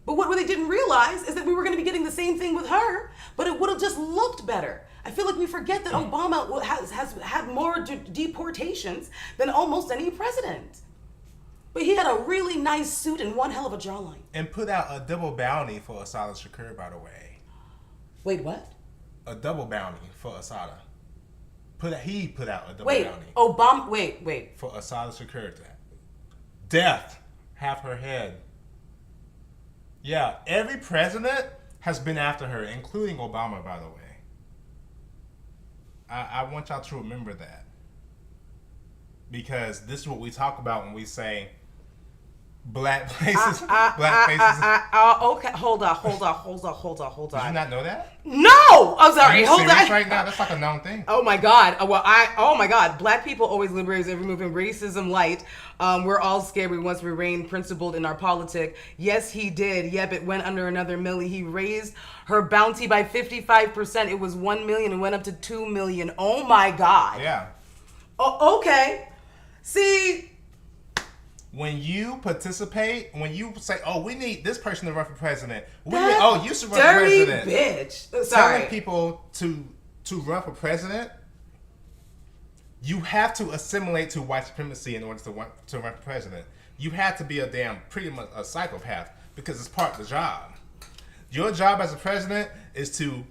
But what they didn't realize is that we were going to be getting the same thing with her, but it would have just looked better. I feel like we forget that Obama has had more deportations than almost any president. But he had a really nice suit and one hell of a jawline. And put out a double bounty for Assata Shakur, by the way. Wait, what? A double bounty for Assata. He put out a double bounty. Obama, wait. For Assata Shakur. Death. Half her head. Yeah, every president has been after her, including Obama, by the way. I want y'all to remember that. Because this is what we talk about when we say black places. Black faces. Okay, hold on. Did you not know that? No! I'm sorry, Are you hold serious on. right now? That's like a known thing. Oh my God. Oh my God. Black people always liberate every movement. Racism light. We're all scared. We once remained principled in our politic. Yes, he did. Yep, it went under another milli. He raised her bounty by 55%. It was 1 million and went up to 2 million. Oh my God. Yeah. Oh, okay. See, when you participate, when you say, "Oh, we need this person to run for president," you should run for president. Bitch. Sorry. Telling people to run for president, you have to assimilate to white supremacy in order to run for president. You have to be pretty much a psychopath because it's part of the job. Your job as a president is to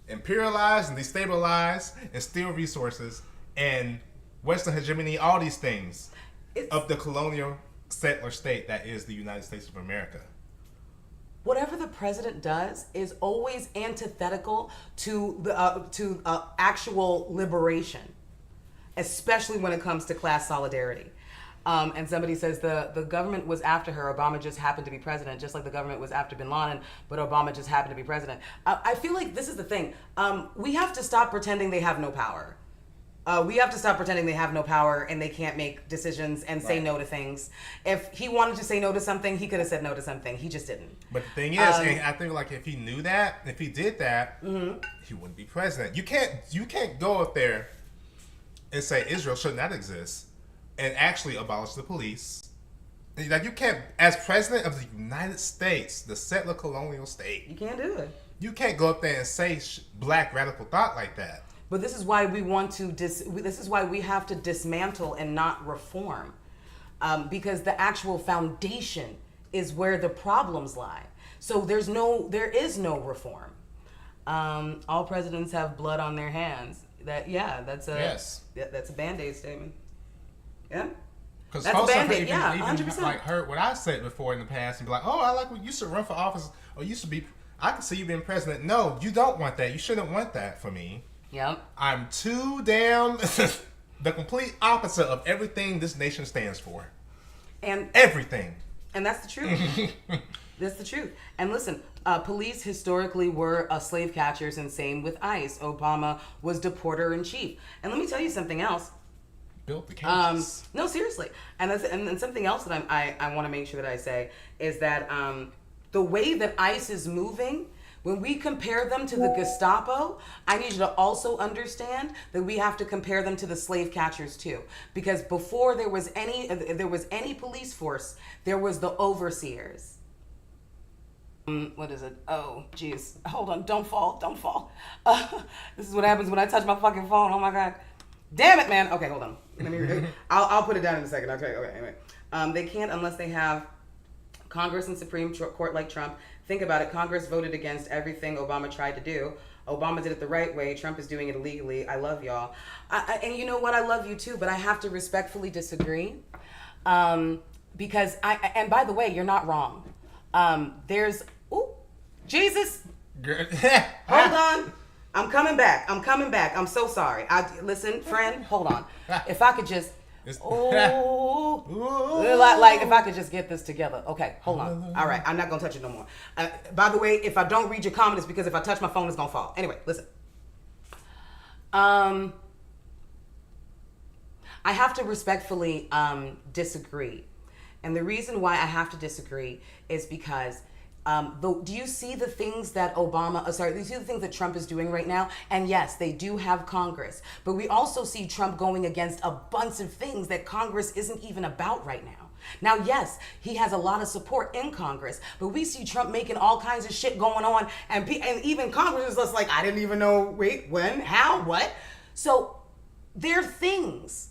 imperialize and destabilize and steal resources and Western hegemony, all these things of the colonial settler state that is the United States of America. Whatever the president does is always antithetical to the actual liberation, especially when it comes to class solidarity. And somebody says the government was after her. Obama just happened to be president, just like the government was after bin Laden, but Obama just happened to be president. I feel like this is the thing. We have to stop pretending they have no power. We have to stop pretending they have no power and they can't make decisions and say no to things. If he wanted to say no to something, he could have said no to something. He just didn't. But the thing is, and I think like if he knew that, if he did that, he wouldn't be president. You can't go up there and say Israel should not exist and actually abolish the police. Like you can't, as president of the United States, the settler colonial state, you can't do it. You can't go up there and say black radical thought like that. But this is why we want to. This is why we have to dismantle and not reform, because the actual foundation is where the problems lie. So there is no reform. All presidents have blood on their hands. That's a Band-Aid statement. Yeah. Because folks have even like heard what I said before in the past and be like, oh, I like when you used to run for office or used to be. I can see you being president. No, you don't want that. You shouldn't want that for me. Yep. I'm too damn the complete opposite of everything this nation stands for. And everything. And that's the truth. That's the truth. And listen, police historically were slave catchers, and same with ICE. Obama was deporter in chief. And let me tell you something else. Built the cages. No, seriously. And something else that I want to make sure that I say is that the way that ICE is moving, when we compare them to the Gestapo, I need you to also understand that we have to compare them to the slave catchers too. Because before there was any police force, there was the overseers. What is it? Oh, geez. Hold on. Don't fall. This is what happens when I touch my fucking phone. Oh my God. Damn it, man. Okay, hold on. I'll put it down in a second. Okay, anyway. They can't unless they have Congress and Supreme Court like Trump. Think about it. Congress voted against everything Obama tried to do. Obama did it the right way. Trump is doing it illegally. I love y'all. And you know what? I love you too, but I have to respectfully disagree. Because and by the way, you're not wrong. Jesus. Hold on. I'm coming back. I'm so sorry. Listen, friend, hold on. If I could just... if I could just get this together. Okay, hold on. All right, I'm not gonna touch it no more. By the way, if I don't read your comment, it's because if I touch my phone, it's gonna fall. Anyway, listen. I have to respectfully disagree, and the reason why I have to disagree is because do you see the things that do you see the things that Trump is doing right now? And yes, they do have Congress, but we also see Trump going against a bunch of things that Congress isn't even about right now. Now, yes, he has a lot of support in Congress, but we see Trump making all kinds of shit going on, and even Congress is just like, I didn't even know, wait, when, how, what? So there are things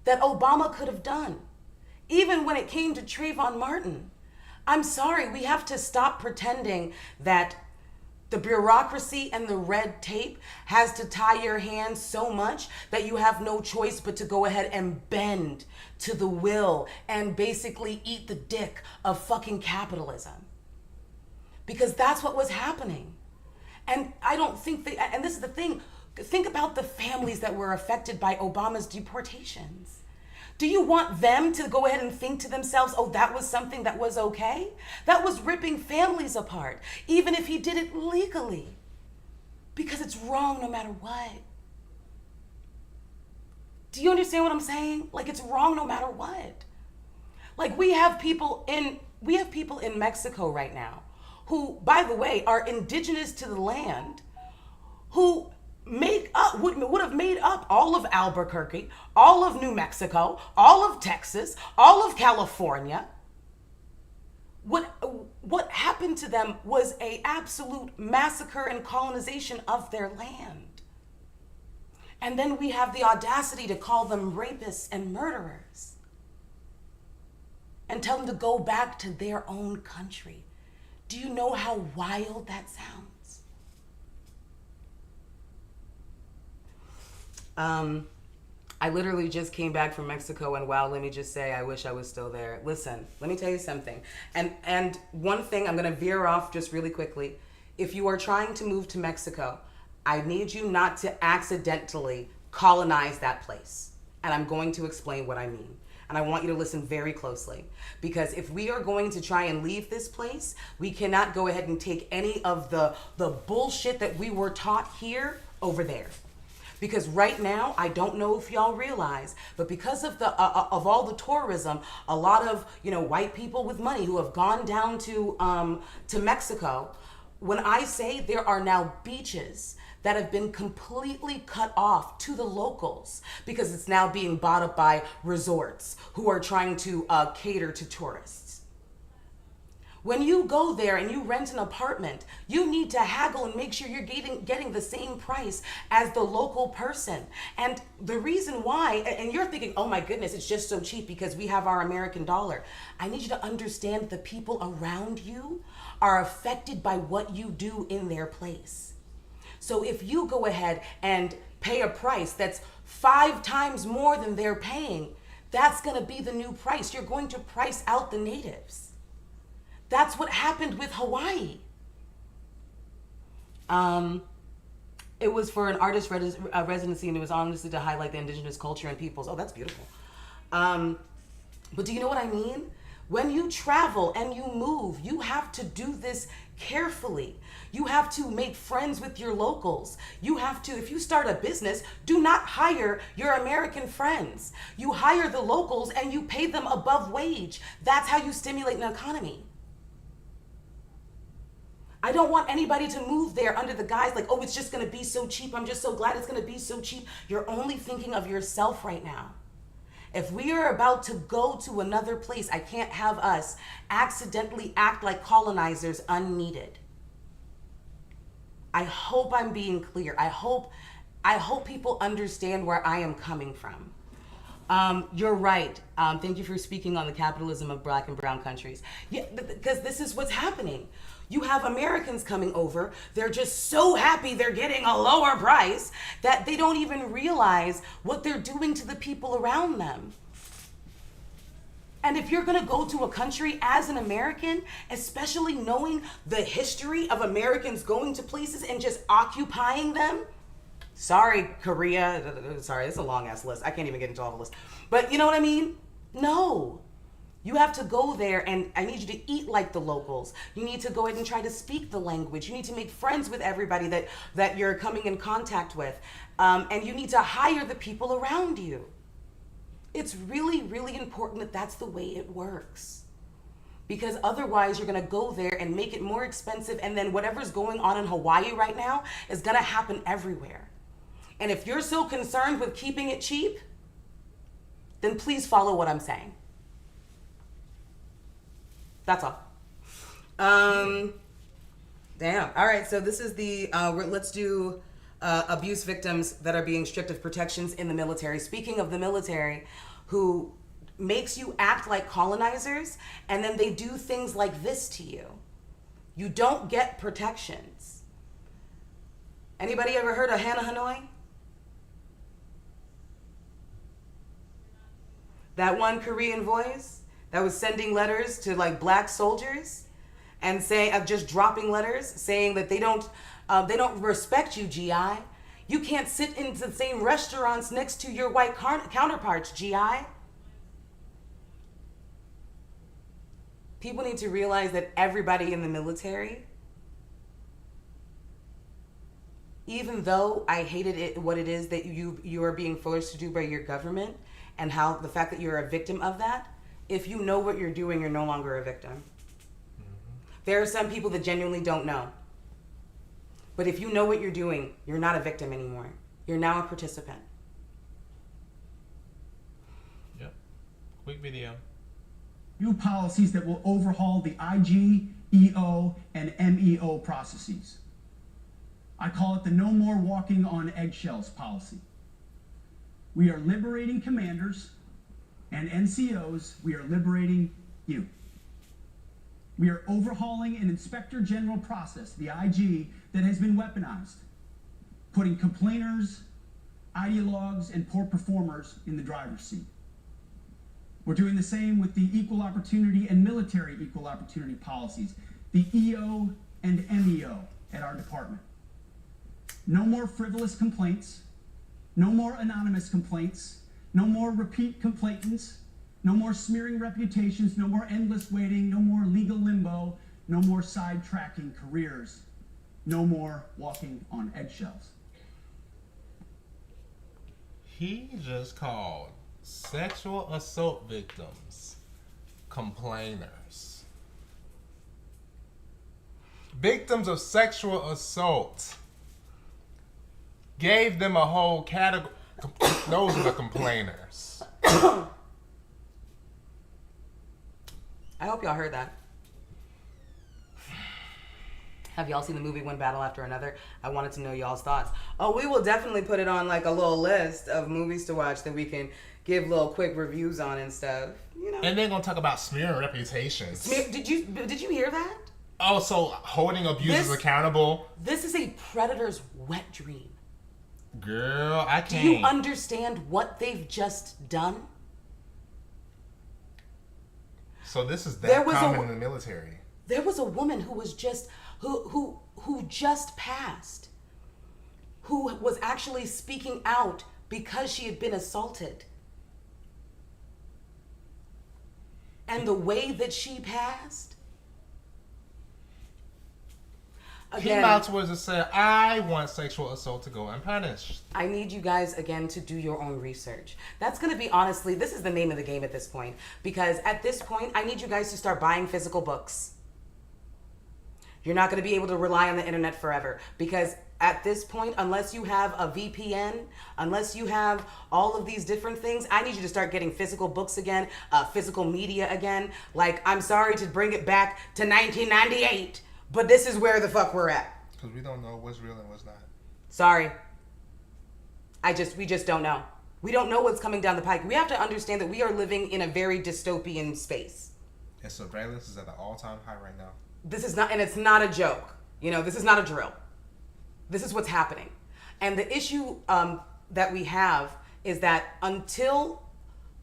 that Obama could have done, even when it came to Trayvon Martin. I'm sorry, we have to stop pretending that the bureaucracy and the red tape has to tie your hands so much that you have no choice but to go ahead and bend to the will and basically eat the dick of fucking capitalism. Because that's what was happening. And I don't think and this is the thing, think about the families that were affected by Obama's deportations. Do you want them to go ahead and think to themselves, oh, that was something that was okay? That was ripping families apart, even if he did it legally. Because it's wrong no matter what. Do you understand what I'm saying? Like, it's wrong no matter what. Like, we have people in Mexico right now who, by the way, are indigenous to the land, who would have made up all of Albuquerque, all of New Mexico, all of Texas, all of California. What happened to them was an absolute massacre and colonization of their land. And then we have the audacity to call them rapists and murderers and tell them to go back to their own country. Do you know how wild that sounds? I literally just came back from Mexico, and wow, let me just say, I wish I was still there. Listen, let me tell you something. And one thing, I'm going to veer off just really quickly. If you are trying to move to Mexico, I need you not to accidentally colonize that place. And I'm going to explain what I mean. And I want you to listen very closely. Because if we are going to try and leave this place, we cannot go ahead and take any of the bullshit that we were taught here over there. Because right now, I don't know if y'all realize, but because of the of all the tourism, a lot of white people with money who have gone down to Mexico. When I say there are now beaches that have been completely cut off to the locals because it's now being bought up by resorts who are trying to cater to tourists. When you go there and you rent an apartment, you need to haggle and make sure you're getting the same price as the local person. And the reason why, and you're thinking, oh my goodness, it's just so cheap because we have our American dollar. I need you to understand the people around you are affected by what you do in their place. So if you go ahead and pay a price that's 5 times more than they're paying, that's going to be the new price. You're going to price out the natives. That's what happened with Hawaii. It was for an artist residency, and it was honestly to highlight the indigenous culture and peoples. Oh, that's beautiful. But do you know what I mean? When you travel and you move, you have to do this carefully. You have to make friends with your locals. You have to, if you start a business, do not hire your American friends. You hire the locals and you pay them above wage. That's how you stimulate an economy. I don't want anybody to move there under the guise like, oh, it's just going to be so cheap. I'm just so glad it's going to be so cheap. You're only thinking of yourself right now. If we are about to go to another place, I can't have us accidentally act like colonizers unneeded. I hope I'm being clear. I hope people understand where I am coming from. You're right. Thank you for speaking on the capitalism of Black and brown countries. Yeah, because this is what's happening. You have Americans coming over. They're just so happy they're getting a lower price that they don't even realize what they're doing to the people around them. And if you're going to go to a country as an American, especially knowing the history of Americans going to places and just occupying them, sorry, Korea. Sorry, it's a long ass list. I can't even get into all the list. But you know what I mean? No. You have to go there, and I need you to eat like the locals. You need to go ahead and try to speak the language. You need to make friends with everybody that you're coming in contact with. And you need to hire the people around you. It's really, really important that that's the way it works. Because otherwise you're going to go there and make it more expensive, and then whatever's going on in Hawaii right now is going to happen everywhere. And if you're so concerned with keeping it cheap, then please follow what I'm saying. That's all. Damn. All right. So this is the, let's do abuse victims that are being stripped of protections in the military. Speaking of the military, who makes you act like colonizers, and then they do things like this to you. You don't get protections. Anybody ever heard of Hannah Hanoi? That one Korean voice that was sending letters to like black soldiers and saying, just dropping letters saying that they don't respect you, GI. You can't sit in the same restaurants next to your white counterparts, GI. People need to realize that everybody in the military, even though I hated it, what it is that you are being forced to do by your government, and how the fact that you're a victim of that, if you know what you're doing, you're no longer a victim. Mm-hmm. There are some people that genuinely don't know. But if you know what you're doing, you're not a victim anymore. You're now a participant. Yep. Quick video. New policies that will overhaul the IG, EO, and MEO processes. I call it the no more walking on eggshells policy. We are liberating commanders and NCOs. We are liberating you. We are overhauling an inspector general process, the IG, that has been weaponized, putting complainers, ideologues, and poor performers in the driver's seat. We're doing the same with the equal opportunity and military equal opportunity policies, the EO and MEO at our department. No more frivolous complaints, no more anonymous complaints, no more repeat complainants, no more smearing reputations, no more endless waiting, no more legal limbo, no more sidetracking careers, no more walking on eggshells. He just called sexual assault victims complainers. Victims of sexual assault. Gave them a whole category. Those are the complainers. I hope y'all heard that. Have y'all seen the movie One Battle After Another? I wanted to know y'all's thoughts. Oh, we will definitely put it on like a little list of movies to watch that we can give little quick reviews on and stuff. You know. And they're gonna talk about smearing reputations. Did you hear that? Oh, so holding abusers accountable. This is a predator's wet dream. Girl, I can't. Do you understand what they've just done? So this is that common in the military. There was a woman who was just who just passed, who was actually speaking out because she had been assaulted. And the way that she passed, Again, came out towards and said, I want sexual assault to go unpunished. I need you guys, again, to do your own research. That's going to be, honestly, this is the name of the game at this point. Because at this point, I need you guys to start buying physical books. You're not going to be able to rely on the internet forever. Because at this point, unless you have a VPN, unless you have all of these different things, I need you to start getting physical books again, physical media again. Like, I'm sorry to bring it back to 1998. But this is where the fuck we're at. Because we don't know what's real and what's not. Sorry. We just don't know. We don't know what's coming down the pike. We have to understand that we are living in a very dystopian space. And surveillance is at an all-time high right now. This is not, and it's not a joke. You know, this is not a drill. This is what's happening. And the issue that we have is that until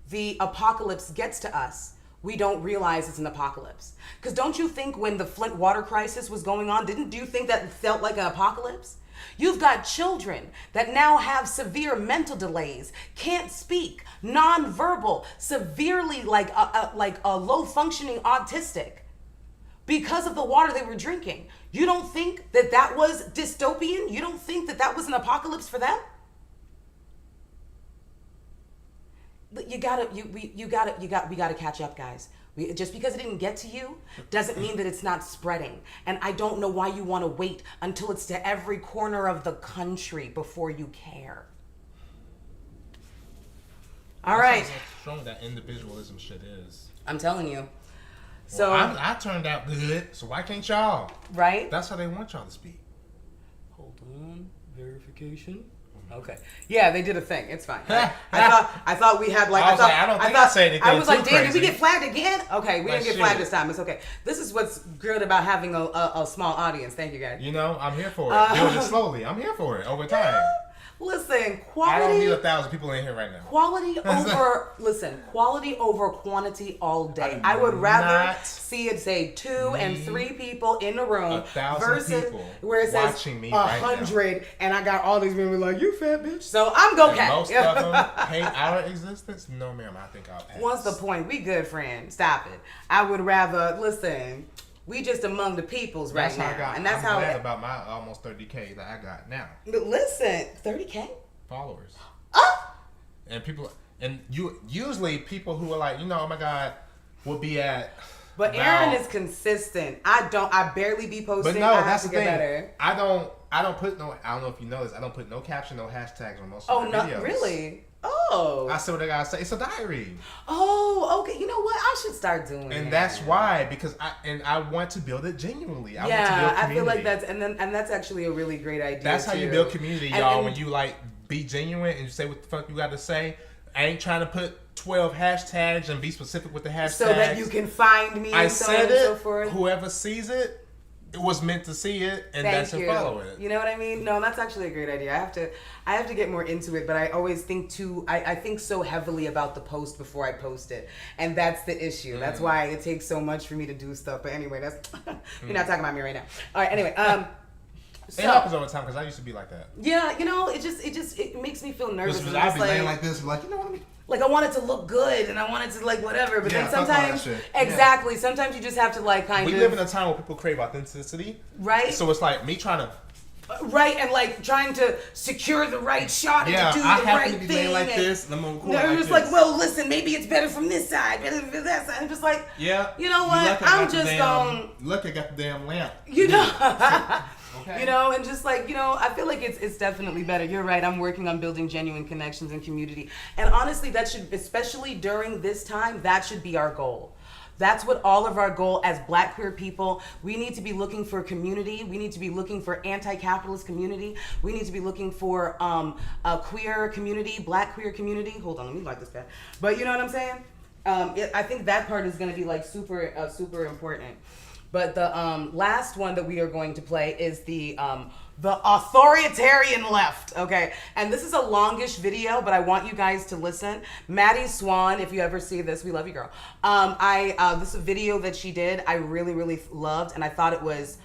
the apocalypse gets to us, we don't realize it's an apocalypse. Because don't you think when the Flint water crisis was going on, didn't you think that felt like an apocalypse? You've got children that now have severe mental delays, can't speak, nonverbal, severely like a low-functioning autistic because of the water they were drinking. You don't think that that was dystopian? You don't think that that was an apocalypse for them? We gotta catch up, guys. Just because it didn't get to you doesn't mean that it's not spreading. And I don't know why you want to wait until it's to every corner of the country before you care. All right. That's how strong that individualism shit is. I'm telling you. So well, I turned out good, so why can't y'all? Right? That's how they want y'all to speak. Hold on. Verification. Okay. Yeah, they did a thing. It's fine. I thought we had like I don't think I say anything. I was like, damn, crazy. did we get flagged again? Okay, we didn't get flagged this time. It's okay. This is what's good about having a small audience. Thank you, guys. You know, I'm here for it. Doing it slowly. I'm here for it over time. Listen, quality. I don't need 1,000 people in here right now. Quality over quantity all day. I would rather see it say 2 and 3 people in the room 1,000 versus people where it says watching me 100 right and I got all these women like, you fat bitch. So I'm gonna catch. Most of them hate our existence. No, ma'am, I think I'll pass. What's the point? We good friends. Stop it. I would rather listen. We just among the peoples right now. I'm glad about my almost 30K that I got now. Listen, 30K? Followers. Oh! And usually people who are like, you know, oh my God, will be at. But Aaron is consistent. I barely be posting. But no, that's the thing. Better. I don't put no, I don't know if you know this, I don't put no caption, no hashtags on most of my videos. Oh, no, really? Oh. I say what I gotta say. It's a diary. Oh, okay. You know what? I should start doing it. And that's why, because I want to build it genuinely. I want to build community. I feel like that's actually a really great idea. That's how you build community, y'all. When you like be genuine and you say what the fuck you got to say. I ain't trying to put 12 hashtags and be specific with the hashtags. So that you can find me and so on and so forth. Whoever sees it, it was meant to see it, and that's to follow it. You know what I mean? No, that's actually a great idea. I have to get more into it, but I always think too. I think so heavily about the post before I post it, and that's the issue. That's why it takes so much for me to do stuff. But anyway, that's you're not talking about me right now. All right. Anyway, it happens all the time because I used to be like that. Yeah, you know, it makes me feel nervous. I'd be laying like this, like, you know what I mean? Like I want it to look good and I want it to like whatever, but then sometimes exactly, sometimes you just have to like kind of. We live in a time where people crave authenticity, right? So it's like me trying to Right, and like trying to secure the right shot and to do the right thing. Laying like this, and I'm gonna record like just like, well, listen, maybe it's better from this side, better from that side. I'm just like, you know what? I'm just going. Look, I got the damn lamp. You know, okay. You know, and just like, you know, I feel like it's definitely better. You're right. I'm working on building genuine connections and community, and honestly, that should, especially during this time, that should be our goal. That's what all of our goal as Black queer people, we need to be looking for community. We need to be looking for anti-capitalist community. We need to be looking for a queer community, Black queer community. Hold on, let me light this back. But you know what I'm saying? I think that part is going to be like super important. But the last one that we are going to play is the Authoritarian left, okay? And this is a longish video, but I want you guys to listen. Maddie Swan, if you ever see this, we love you, girl. This is a video that she did, I really, really loved, and I thought it was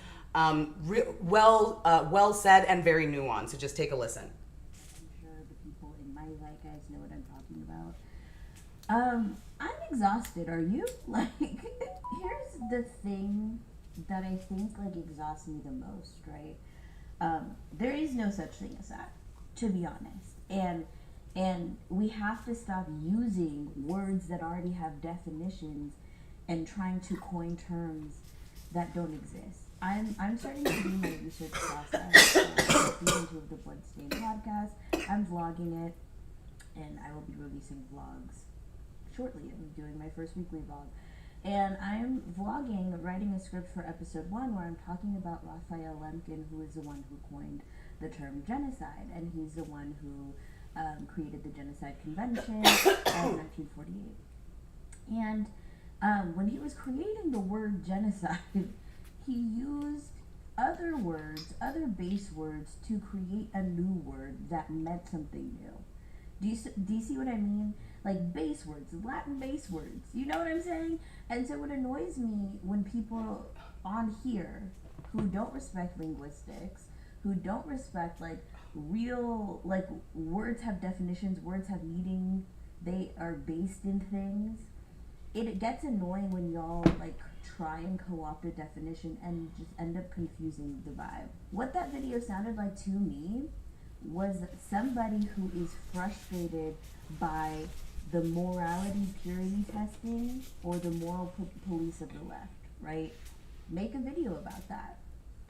well said and very nuanced, so just take a listen. I'm sure the people in my zeitgeist know what I'm talking about. I'm exhausted, are you? Like, here's the thing that I think, like, exhausts me the most, right? There is no such thing as that, to be honest. And we have to stop using words that already have definitions and trying to coin terms that don't exist. I'm starting to do my research process. Season 2 of the Bloodstained podcast. I'm vlogging it, and I will be releasing vlogs shortly. I'm doing my first weekly vlog. And I'm vlogging, writing a script for episode 1 where I'm talking about Raphael Lemkin, who is the one who coined the term genocide, and he's the one who created the Genocide Convention in 1948. And when he was creating the word genocide, he used other words, other base words, to create a new word that meant something new. Do you see what I mean? Like base words, Latin base words. You know what I'm saying? And so it annoys me when people on here who don't respect linguistics, who don't respect like real, like words have definitions, words have meaning, they are based in things. It gets annoying when y'all like try and co-opt a definition and just end up confusing the vibe. What that video sounded like to me was somebody who is frustrated by the morality purity testing or the moral police of the left, right? Make a video about that.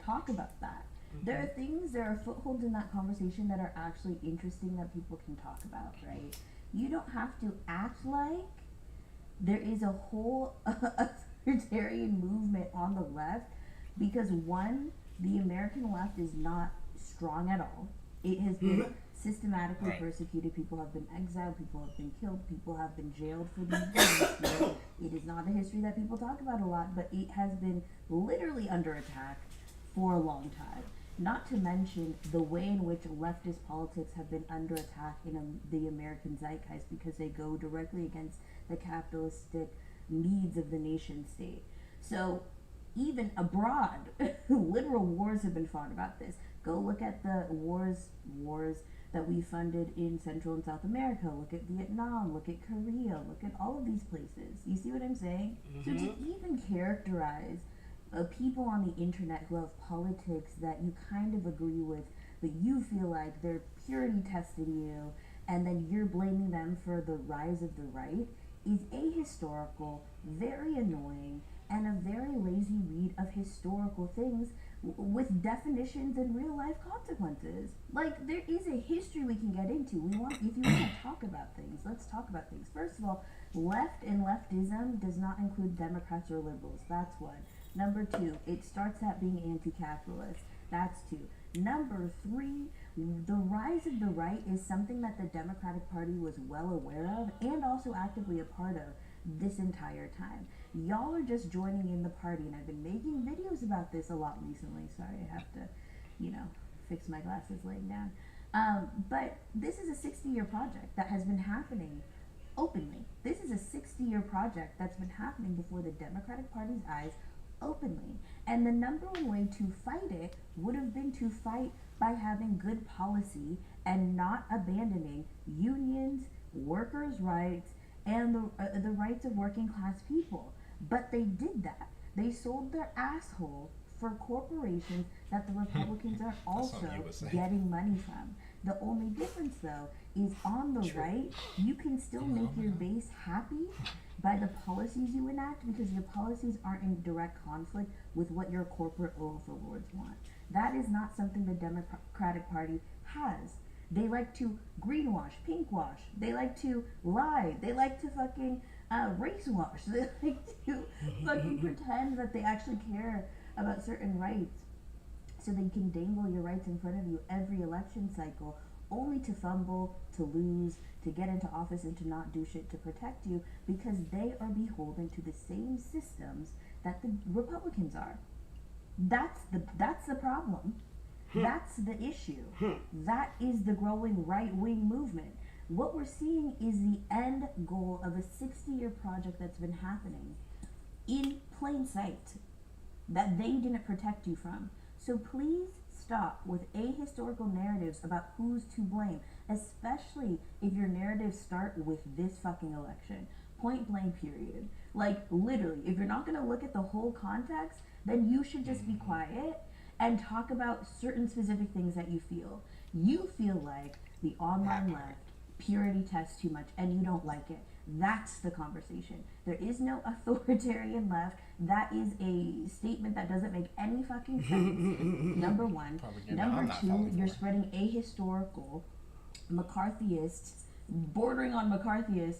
Talk about that. Mm-hmm. There are footholds in that conversation that are actually interesting that people can talk about, right? You don't have to act like there is a whole authoritarian movement on the left because one, the American left is not strong at all. It has been systematically persecuted. People have been exiled. People have been killed. People have been jailed for these things. It is not a history that people talk about a lot, but it has been literally under attack for a long time. Not to mention the way in which leftist politics have been under attack in the American zeitgeist because they go directly against the capitalistic needs of the nation state. So even abroad, literal wars have been fought about this. Go look at the wars that we funded in Central and South America. Look at Vietnam, look at Korea, look at all of these places. You see what I'm saying? Mm-hmm. So to even characterize people on the internet who have politics that you kind of agree with, but you feel like they're purity testing you, and then you're blaming them for the rise of the right, is ahistorical, very annoying, and a very lazy read of historical things with definitions and real life consequences. Like, there is a history we can get into. If you want to talk about things, let's talk about things. First of all, left and leftism does not include Democrats or liberals. That's one. Number 2, it starts at being anti-capitalist. That's 2. Number 3, the rise of the right is something that the Democratic Party was well aware of and also actively a part of this entire time. Y'all are just joining in the party, and I've been making videos about this a lot recently. Sorry, I have to, fix my glasses laying down. But this is a 60-year project that has been happening openly. This is a 60-year project that's been happening before the Democratic Party's eyes openly. And the number one way to fight it would have been to fight by having good policy and not abandoning unions, workers' rights, and the rights of working class people. But they did that. They sold their asshole for corporations that the Republicans are also getting money from. The only difference, though, is on the right, you can still make your base happy by the policies you enact because your policies aren't in direct conflict with what your corporate overlords want. That is not something the Democratic Party has. They like to greenwash, pinkwash. They like to lie. They like to fucking race wash. They like to fucking pretend that they actually care about certain rights so they can dangle your rights in front of you every election cycle, only to fumble, to lose, to get into office and to not do shit to protect you because they are beholden to the same systems that the Republicans are. That's the problem. That's the issue. That is the growing right-wing movement. What we're seeing is the end goal of a 60-year project that's been happening in plain sight that they didn't protect you from. So please stop with ahistorical narratives about who's to blame, especially if your narratives start with this fucking election. Point blank, period. Like, literally, if you're not going to look at the whole context, then you should just be quiet and talk about certain specific things that you feel. You feel like the online left purity tests too much and you don't like it. That's the conversation. There is no authoritarian left. That is a statement that doesn't make any fucking sense. Number one. Number two, you're spreading ahistorical, McCarthyist, bordering on McCarthyist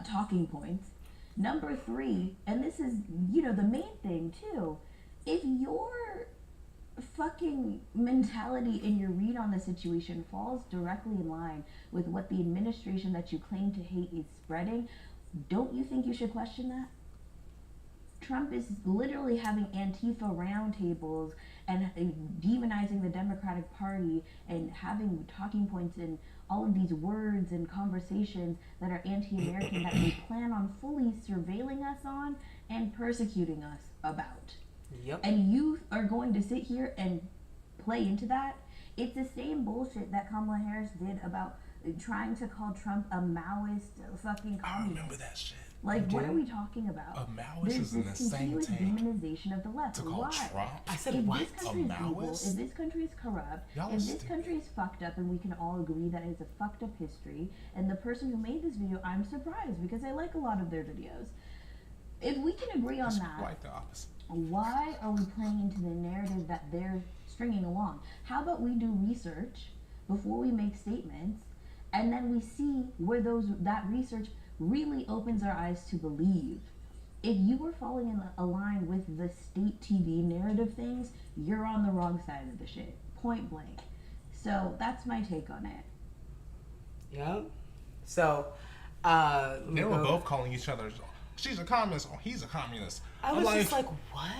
talking points. Number three, and this is, the main thing too, if your fucking mentality and your read on the situation falls directly in line with what the administration that you claim to hate is spreading, don't you think you should question that? Trump is literally having Antifa roundtables and demonizing the Democratic Party and having talking points and all of these words and conversations that are anti-American that they plan on fully surveilling us on and persecuting us about. Yep. And you are going to sit here and play into that? It's the same bullshit that Kamala Harris did about trying to call Trump a Maoist fucking communist. I remember that shit. Like, what are we talking about? A Maoist is in the same tank. Demonization of the left. To call Why? Trump? I said, If what? this country is evil, if this country is corrupt, if this country is fucked up, and we can all agree that it's a fucked up history, and the person who made this video, I'm surprised because I like a lot of their videos. If we can agree on that, quite the opposite. Why are we playing into the narrative that they're stringing along? How about we do research before we make statements, and then we see where that research really opens our eyes to believe. If you were falling in a line with the state TV narrative things, you're on the wrong side of the shit. Point blank. So that's my take on it. Yeah. So, they were both calling each other, she's a communist, or he's a communist. I was just like, what?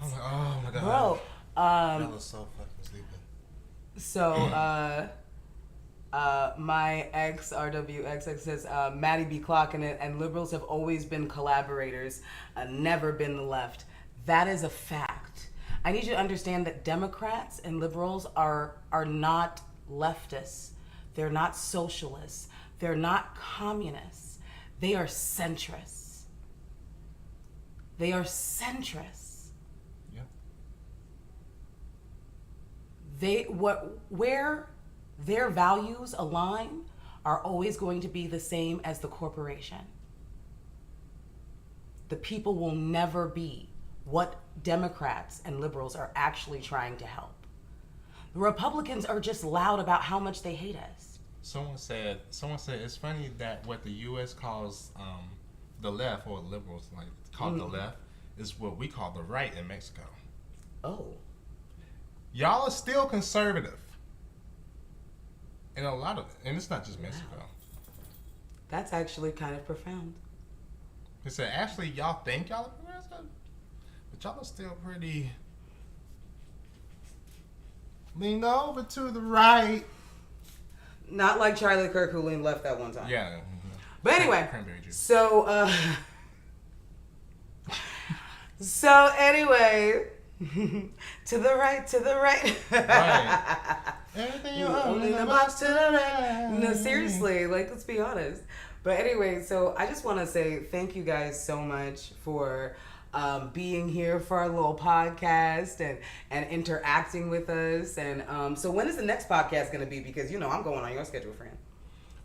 I'm like, oh my god. Bro, That was so fucking stupid. So, my ex, RWXX says, Maddie be clocking it, and liberals have always been collaborators, never been the left. That is a fact. I need you to understand that Democrats and liberals are not leftists. They're not socialists. They're not communists. They are centrists. They are centrists. Yeah. Where their values align are always going to be the same as the corporation. The people will never be what Democrats and liberals are actually trying to help. The Republicans are just loud about how much they hate us. Someone said it's funny that what the U.S. calls the left, or liberals call the left, is what we call the right in Mexico. Oh. Y'all are still conservative. And a lot of it. And it's not just Mexico. Wow. That's actually kind of profound. They said, actually, y'all think y'all are progressive, but y'all are still pretty leaned over to the right. Not like Charlie Kirk, who leaned left that one time. Yeah. But anyway, Cranberry juice. so anyway, to the right. Right. Everything you own in the box to the right. No, seriously, let's be honest. But anyway, so I just want to say thank you guys so much for being here for our little podcast and interacting with us. And so when is the next podcast going to be? Because, you know, I'm going on your schedule, friend.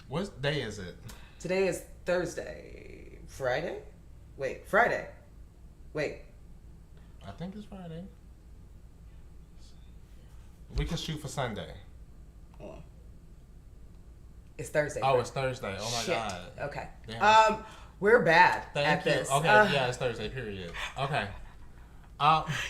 What day is it? Today is Thursday. Friday? Wait, Friday. Wait. I think it's Friday. We can shoot for Sunday. Hold on. It's Thursday. Oh, it's Thursday. Oh, my Shit. God. Okay. Damn. We're bad Thank at you. this. Okay, yeah, it's Thursday, period. Okay.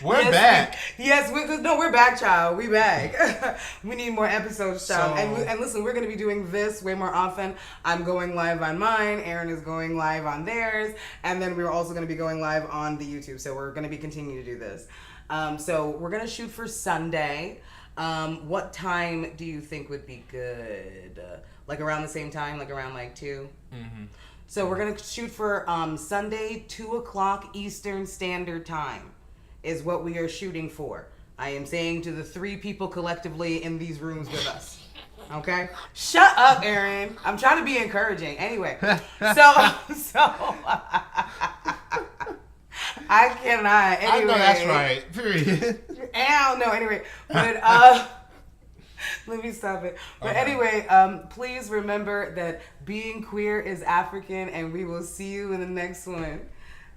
We're back. We're back, child. We back. We need more episodes, child. So- And listen, we're going to be doing this way more often. I'm going live on mine. Aaron is going live on theirs. And then we're also going to be going live on the YouTube. So we're going to be continuing to do this. So we're going to shoot for Sunday. What time do you think would be good? Like around the same time? Like around like 2? Mm-hmm. So we're going to shoot for Sunday, 2 o'clock Eastern Standard Time is what we are shooting for. I am saying to the 3 people collectively in these rooms with us. Okay? Shut up, Aaron. I'm trying to be encouraging. Anyway, so I cannot. Anyway, I know that's right. Period. I don't know. Anyway, but let me stop it. But anyway, please remember that being queer is African, and we will see you in the next one.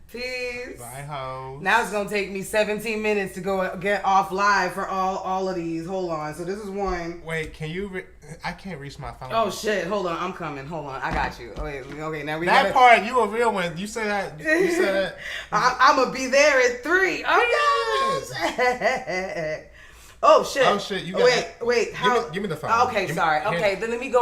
Peace. Bye, hoes. Now it's gonna take me 17 minutes to go get off live for all of these. Hold on. So this is one. Wait, can you? I can't reach my phone. Oh shit! Hold on, I'm coming. Hold on, I got you. Okay. Now we that gotta, part, you a real one. You said that. You said that. I'm gonna be there at 3. Oh yes. Oh shit. Oh shit. You got wait. How? Give me the phone. Okay, Give me- sorry. here. Okay, then let me go.